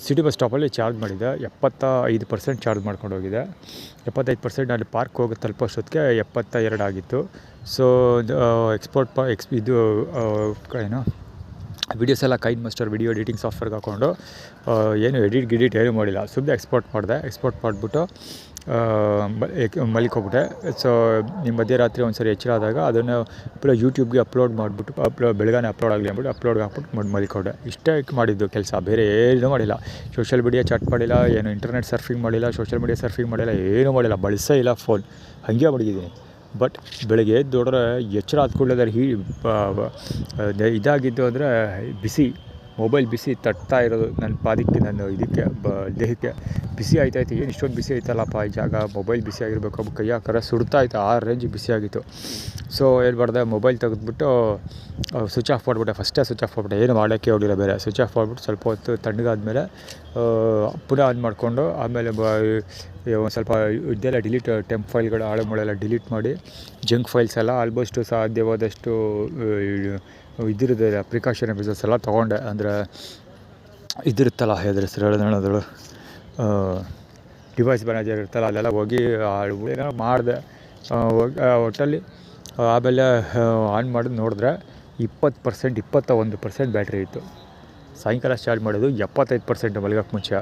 [SPEAKER 1] ಸಿಟಿ ಬಸ್ ಸ್ಟಾಪಲ್ಲಿ ಚಾರ್ಜ್ ಮಾಡಿದ್ದೆ, 75% ಚಾರ್ಜ್ ಮಾಡ್ಕೊಂಡು ಹೋಗಿದೆ. 75% ಅಲ್ಲಿ ಪಾರ್ಕ್ ಹೋಗಿ ತಲುಪೋಷ್ಟೊತ್ತಿಗೆ 72 ಆಗಿತ್ತು. ಸೊ ಇದು ಏನು ವೀಡಿಯೋಸ್ ಎಲ್ಲ ಕೈನ್ ಮಾಸ್ಟರ್ ವಿಡಿಯೋ ಎಡಿಟಿಂಗ್ ಸಾಫ್ಟ್ವೇರ್ಗೆ ಹಾಕ್ಕೊಂಡು ಏನು ಎಡಿಟ್ ಏನೂ ಮಾಡಿಲ್ಲ, ಸುಮ್ಮನೆ ಎಕ್ಸ್ಪೋರ್ಟ್ ಮಾಡಿಬಿಟ್ಟು ಮಲಿಕೋಗ್ಬಿಟ್ಟೆ. ಸೊ ನಿಮ್ಮ ಮಧ್ಯರಾತ್ರಿ ಒಂದು ಸರಿ ಎಚ್ಚರ ಆದಾಗ ಅದನ್ನು ಯೂಟ್ಯೂಬ್ಗೆ ಅಪ್ಲೋಡ್ ಮಾಡಿಬಿಟ್ಟು ಬೆಳಗಾನೆ ಅಪ್ಲೋಡ್ ಆಗಲಿ ಅಂದ್ಬಿಟ್ಟು ಅಪ್ಲೋಡ್ಗೆ ಹಾಕ್ಬಿಟ್ಟು ಮಲಿಕೊಂಡೆ. ಇಷ್ಟೇ ಮಾಡಿದ್ದು ಕೆಲಸ, ಬೇರೆ ಏನೂ ಮಾಡಿಲ್ಲ. ಸೋಷಿಯಲ್ ಮೀಡಿಯಾ ಚಾಟ್ ಮಾಡಿಲ್ಲ, ಏನು ಇಂಟರ್ನೆಟ್ ಸರ್ಫಿಂಗ್ ಮಾಡಿಲ್ಲ, ಸೋಷಿಯಲ್ ಮೀಡಿಯಾ ಸರ್ಫಿಂಗ್ ಮಾಡಿಲ್ಲ, ಏನೂ ಮಾಡಿಲ್ಲ, ಬಳಸೇ ಇಲ್ಲ ಫೋನ್, ಹಾಗೆ ಮಡಗಿದ್ದೀನಿ. ಬಟ್ ಬೆಳಗ್ಗೆ ಎದ್ದು ನೋಡಿದ್ರೆ ಎಚ್ಚರ ಆದ ಕೂಡಲೇ ಇದಾಗಿದ್ದು ಅಂದರೆ ಮೊಬೈಲ್ ಬಿಸಿ ತಟ್ತಾ ಇರೋದು ನನ್ನ ಪಾದಕ್ಕೆ, ನನ್ನ ದೇಹಕ್ಕೆ ಬಿಸಿ ಆಯ್ತಾಯಿತ್ತು. ಏನು ಇಷ್ಟೊಂದು ಬಿಸಿ ಆಯ್ತಲ್ಲಪ್ಪ ಈ ಜಾಗ, ಮೊಬೈಲ್ ಬಿಸಿ ಆಗಿರಬೇಕು, ಕೈ ಹಾಕರೆ ಸುಡ್ತಾಯಿತ್ತು, ಆ ರೇಂಜಿಗೆ ಬಿಸಿ ಆಗಿತ್ತು. ಸೊ ಏನು ಮಾಡಿದೆ, ಮೊಬೈಲ್ ತೆಗೆದ್ಬಿಟ್ಟು ಸ್ವಿಚ್ ಆಫ್ ಮಾಡಿಬಿಟ್ಟೆ. ಫಸ್ಟೇ ಸ್ವಿಚ್ ಆಫ್ ಮಾಡಿಬಿಟ್ಟೆ, ಏನು ಮಾಡೋಕ್ಕೆ ಹೋಗಲಿಲ್ಲ ಬೇರೆ. ಸ್ವಿಚ್ ಆಫ್ ಮಾಡಿಬಿಟ್ಟು ಸ್ವಲ್ಪ ಹೊತ್ತು ತಣ್ಣಗಾದ್ಮೇಲೆ ಪುನಃ ಆನ್ ಮಾಡಿಕೊಂಡು, ಆಮೇಲೆ ಒಂದು ಸ್ವಲ್ಪ ಇದೆಲ್ಲ ಡಿಲೀಟ್ ಫೈಲ್ಗಳು ಹಾಳುಗಳೆಲ್ಲ ಡಿಲೀಟ್ ಮಾಡಿ, ಜಂಕ್ ಫೈಲ್ಸ್ ಎಲ್ಲ ಆಲ್ಮೋಸ್ಟು ಸಾಧ್ಯವಾದಷ್ಟು ಇದಿರೋದಿಲ್ಲ ಪ್ರಿಕಾಷನ್ ಮೆಜರ್ಸ್ ಎಲ್ಲ ತೊಗೊಂಡೆ. ಅಂದರೆ ಇದಿರುತ್ತಲ್ಲ ಹೆದ್ರ ಹೆಸರು ಹೇಳೋದು ಡಿವೈಸ್ ಮ್ಯಾನೇಜರ್ ಇರುತ್ತಲ್ಲ, ಅಲ್ಲೆಲ್ಲ ಹೋಗಿ ಏನೋ ಮಾಡಿದೆ ಒಟ್ಟಲ್ಲಿ. ಆಮೇಲೆ ಆನ್ ಮಾಡಿ ನೋಡಿದ್ರೆ 21% ಬ್ಯಾಟ್ರಿ ಇತ್ತು. ಸಾಯಂಕಾಲ ಚಾರ್ಜ್ ಮಾಡೋದು 75% ಮಲಗೋಕ್ಕೆ ಮುಂಚೆ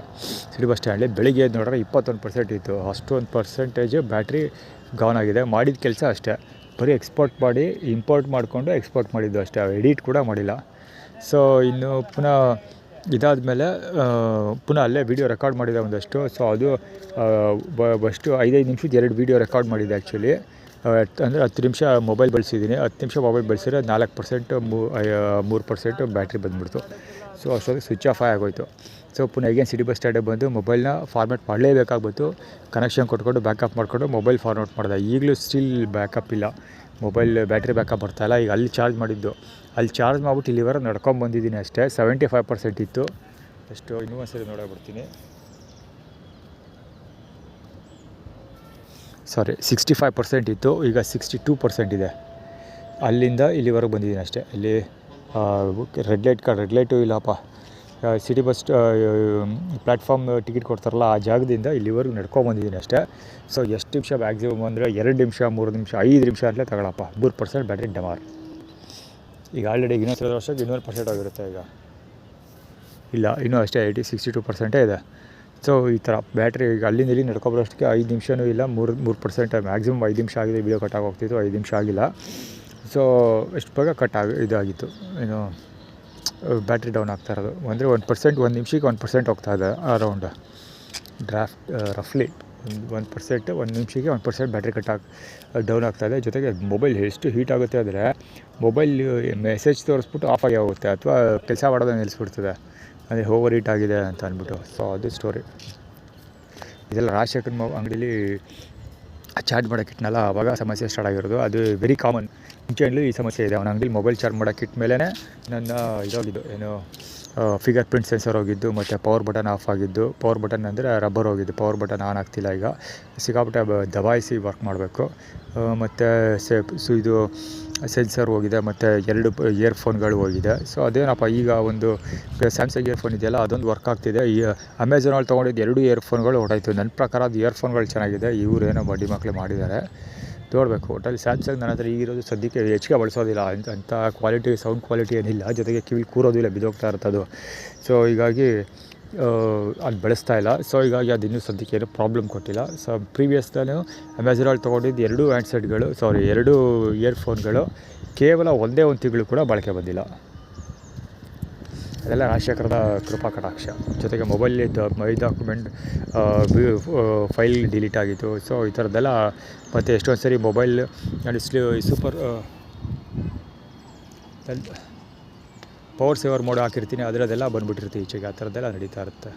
[SPEAKER 1] ಸಿಟಿ ಬಸ್ ಸ್ಟ್ಯಾಂಡಲ್ಲಿ. ಬೆಳಿಗ್ಗೆ ಎದ್ದು ನೋಡಿದ್ರೆ 21% ಇತ್ತು. ಅಷ್ಟೊಂದು ಪರ್ಸೆಂಟೇಜ್ ಬ್ಯಾಟ್ರಿ ಗಾನ್ ಆಗಿದೆ. ಮಾಡಿದ ಕೆಲಸ ಅಷ್ಟೇ, ಬರೀ ಇಂಪೋರ್ಟ್ ಮಾಡಿಕೊಂಡು ಎಕ್ಸ್ಪೋರ್ಟ್ ಮಾಡಿದ್ದು ಅಷ್ಟೇ, ಎಡಿಟ್ ಕೂಡ ಮಾಡಿಲ್ಲ. ಸೊ ಇನ್ನು ಪುನಃ ಇದಾದಮೇಲೆ ಪುನಃ ಅಲ್ಲೇ ವೀಡಿಯೋ ರೆಕಾರ್ಡ್ ಮಾಡಿದೆ ಒಂದಷ್ಟು. ಸೊ ಅದು ಫಸ್ಟು 5 ನಿಮಿಷದ 2 ವೀಡಿಯೋ ರೆಕಾರ್ಡ್ ಮಾಡಿದ್ದೆ ಆ್ಯಕ್ಚುಲಿ. ಅಂದರೆ 10 ನಿಮಿಷ ಮೊಬೈಲ್ ಬಳಸಿದ್ದೀನಿ. 10 ನಿಮಿಷ ಮೊಬೈಲ್ ಬಳಸಿದ್ರೆ 4%, 3% ಬ್ಯಾಟ್ರಿ ಬಂದುಬಿಡ್ತು. ಸೊ ಅಷ್ಟೊತ್ತಿಗೆ ಸ್ವಿಚ್ ಆಫ್ ಆಗೋಯ್ತು. ಸೊ ಪುನಃ ಈಗೇನು ಸಿಟಿ ಬಸ್ ಸ್ಟ್ಯಾಂಡಿಗೆ ಬಂದು ಮೊಬೈಲ್ನ ಫಾರ್ಮೇಟ್ ಮಾಡಲೇಬೇಕಾಗ್ಬಿಟ್ಟು ಕನೆಕ್ಷನ್ ಕೊಟ್ಕೊಂಡು ಬ್ಯಾಕಪ್ ಮಾಡಿಕೊಂಡು ಮೊಬೈಲ್ ಫಾರ್ಮೇಟ್ ಮಾಡಿದೆ. ಈಗಲೂ ಸ್ಟಿಲ್ ಬ್ಯಾಕಪ್ ಇಲ್ಲ, ಮೊಬೈಲ್ ಬ್ಯಾಟ್ರಿ ಬ್ಯಾಕಪ್ ಬರ್ತಾಯಿಲ್ಲ. ಈಗ ಅಲ್ಲಿ ಚಾರ್ಜ್ ಮಾಡಿದ್ದು, ಅಲ್ಲಿ ಚಾರ್ಜ್ ಮಾಡಿಬಿಟ್ಟು ಇಲ್ಲಿವರೆಗೆ ನಡ್ಕೊಂಬಂದಿದ್ದೀನಿ ಅಷ್ಟೇ. 75% ಇತ್ತು. ಎಷ್ಟು ಇನ್ನೂ ಒಂದ್ಸರಿ ನೋಡೋಗ್ಬಿಡ್ತೀನಿ. 65% ಇತ್ತು, ಈಗ 62% ಇದೆ. ಅಲ್ಲಿಂದ ಇಲ್ಲಿವರೆಗೆ ಬಂದಿದ್ದೀನಿ ಅಷ್ಟೇ. ಇಲ್ಲಿ ರೆಡ್ ಲೈಟು ಇಲ್ಲಪ್ಪ, ಸಿಟಿ ಬಸ್ ಪ್ಲ್ಯಾಟ್ಫಾರ್ಮ್ ಟಿಕೆಟ್ ಕೊಡ್ತಾರಲ್ಲ ಆ ಜಾಗದಿಂದ ಇಲ್ಲಿವರೆಗೂ ನಡ್ಕೊಂಬಂದಿದ್ದೀನಿ ಅಷ್ಟೇ. ಸೊ ಎಷ್ಟು ನಿಮಿಷ ಮ್ಯಾಕ್ಸಿಮಮ್ ಅಂದರೆ 2 ನಿಮಿಷ, 3 ನಿಮಿಷ, 5 ನಿಮಿಷ ಅಂತಲೇ ತಗೊಳಪ್ಪ. 3% ಬ್ಯಾಟ್ರಿ ಡಮಾರ್. ಈಗ ಆಲ್ರೆಡಿ ಇನ್ನೊಂದು ವರ್ಷಕ್ಕೆ 200% ಆಗಿರುತ್ತೆ. ಈಗ ಇಲ್ಲ, ಇನ್ನೂ ಅಷ್ಟೇ 62% ಇದೆ. ಸೊ ಈ ಥರ ಬ್ಯಾಟ್ರಿ ಈಗ ಅಲ್ಲಿಂದ ಇಲ್ಲಿ ನಡ್ಕೊಬರೋಷ್ಟಕ್ಕೆ 5 ನಿಮಿಷವೂ ಇಲ್ಲ, 3% ಮ್ಯಾಕ್ಸಿಮಮ್ 5 ನಿಮಿಷ ಆಗಿದೆ. ವೀಡಿಯೋ ಕಟ್ಟಾಗಿ ಹೋಗ್ತಿತ್ತು, 5 ನಿಮಿಷ ಆಗಿಲ್ಲ. ಸೊ ಎಷ್ಟು ಬೇಗ ಇದಾಗಿತ್ತು, ಏನು ಬ್ಯಾಟ್ರಿ ಡೌನ್ ಆಗ್ತಾ ಇರೋದು. ಅಂದರೆ 1% 1 ನಿಮಿಷಕ್ಕೆ 1% ಹೋಗ್ತಾ ಇದೆ ಅರೌಂಡ್ ರಫ್ಲಿ 1%, 1 ನಿಮಿಷಕ್ಕೆ 1% ಬ್ಯಾಟ್ರಿ ಡೌನ್ ಆಗ್ತಾಯಿದೆ. ಜೊತೆಗೆ ಮೊಬೈಲ್ ಎಷ್ಟು ಹೀಟ್ ಆಗುತ್ತೆ ಅಂದರೆ, ಮೊಬೈಲ್ ಮೆಸೇಜ್ ತೋರಿಸ್ಬಿಟ್ಟು ಆಫ್ ಆಗಿ ಹೋಗುತ್ತೆ, ಅಥವಾ ಕೆಲಸ ಮಾಡೋದನ್ನು ನಿಲ್ಲಿಸ್ಬಿಡ್ತದೆ, ಅಂದರೆ ಓವರ್ ಹೀಟ್ ಆಗಿದೆ ಅಂತ ಅಂದ್ಬಿಟ್ಟು. ಸೊ ಅದು ಸ್ಟೋರಿ. ಇದೆಲ್ಲ ರಾಜಶೇಖರ್ ಅಂಗಡೀಲಿ ಚಾರ್ಜ್ ಮಾಡೋಕ್ಕಿಟ್ನಲ್ಲ, ಆವಾಗ ಸಮಸ್ಯೆ ಸ್ಟಾರ್ಟ್ ಆಗಿರೋದು. ಅದು ವೆರಿ ಕಾಮನ್. ಮುಂಚೆಯಲ್ಲೂ ಈ ಸಮಸ್ಯೆ ಇದೆ. ಅವನ ಅಂಗಡಿಲಿ ಮೊಬೈಲ್ ಚಾರ್ಜ್ ಮಾಡೋಕ್ಕಿಟ್ಟ ಮೇಲೆ ನನ್ನ ಇದಾಗಿದ್ದು, ಏನು ಫಿಂಗರ್ ಪ್ರಿಂಟ್ ಸೆನ್ಸರ್ ಹೋಗಿದ್ದು, ಮತ್ತು ಪವರ್ ಬಟನ್ ಆಫ್ ಆಗಿದ್ದು. ಪವರ್ ಬಟನ್ ಅಂದರೆ ರಬ್ಬರ್ ಹೋಗಿದ್ದು, ಪವರ್ ಬಟನ್ ಆನ್ ಆಗ್ತಿಲ್ಲ. ಈಗ ಸಿಕ್ಕಾಪಟ್ಟೆ ದಬಾಯಿಸಿ ವರ್ಕ್ ಮಾಡಬೇಕು. ಮತ್ತು ಇದು ಸೆನ್ಸರ್ ಹೋಗಿದೆ ಮತ್ತು 2 ಇಯರ್ಫೋನ್ಗಳು ಹೋಗಿದೆ. ಸೊ ಅದೇನಪ್ಪ ಈಗ ಒಂದು ಸ್ಯಾಮ್ಸಂಗ್ ಇಯರ್ಫೋನ್ ಇದೆಯಲ್ಲ ಅದೊಂದು ವರ್ಕ್ ಆಗ್ತಿದೆ. ಈ ಅಮೆಝಾನಲ್ಲಿ ತೊಗೊಂಡಿದ್ದು 2 ಇಯರ್ಫೋನ್ಗಳು ಹೊರಟಾಯ್ತು. ನನ್ನ ಪ್ರಕಾರ ಅದು ಇಯರ್ಫೋನ್ಗಳು ಚೆನ್ನಾಗಿದೆ, ಇವರೇನೋ ಬಡ್ಡಿ ಮಕ್ಕಳು ಮಾಡಿದ್ದಾರೆ, ನೋಡಬೇಕು. ಒಟ್ಟಲ್ಲಿ ಸ್ಯಾಮ್ಸಂಗ್ ನನ್ನ ಹತ್ರ ಈಗಿರೋದು ಸದ್ಯಕ್ಕೆ ಹೆಚ್ಚಿಗೆ ಬಳಸೋದಿಲ್ಲ, ಅಂಥ ಕ್ವಾಲಿಟಿ ಸೌಂಡ್ ಕ್ವಾಲಿಟಿ ಏನಿಲ್ಲ, ಜೊತೆಗೆ ಕಿವಿಲಿ ಕೂರೋದು ಇಲ್ಲ, ಬಿದ್ದೋಗ್ತಾ ಇರ್ತದು. ಸೊ ಹೀಗಾಗಿ ಅದು ಬಳಸ್ತಾ ಇಲ್ಲ. ಸೊ ಹೀಗಾಗಿ ಅದು ಇನ್ನೂ ಸದ್ಯಕ್ಕೆ ಏನೂ ಪ್ರಾಬ್ಲಮ್ ಕೊಟ್ಟಿಲ್ಲ. ಸೊ ಪ್ರೀವಿಯಸ್ ನಾನು ಅಮೆಝಾನಲ್ಲಿ ತೊಗೊಂಡಿದ್ದು 2 ಹ್ಯಾಂಡ್ಸೆಟ್ಗಳು, 2 ಇಯರ್ಫೋನ್ಗಳು ಕೇವಲ ಒಂದೇ ಒಂದು ತಿಂಗಳು ಕೂಡ ಬಳಕೆ ಬಂದಿಲ್ಲ. ಅದೆಲ್ಲ ರಾಜಶೇಖರದ ಕೃಪಾ ಕಟಾಕ್ಷ. ಜೊತೆಗೆ ಮೊಬೈಲ್ ಡಾಕ್ಯುಮೆಂಟ್ ಫೈಲ್ ಡಿಲೀಟ್ ಆಗಿತ್ತು. ಸೊ ಈ ಥರದ್ದೆಲ್ಲ ಮತ್ತು ಎಷ್ಟೊಂದು ಸರಿ mobile super power saver mode ಹಾಕಿರ್ತೀನಿ, ಅದರದ್ದೆಲ್ಲ ಬಂದುಬಿಟ್ಟಿರ್ತೀವಿ ಈಚೆಗೆ. ಆ ಥರದ್ದೆಲ್ಲ ನಡೀತಾ ಇರುತ್ತೆ.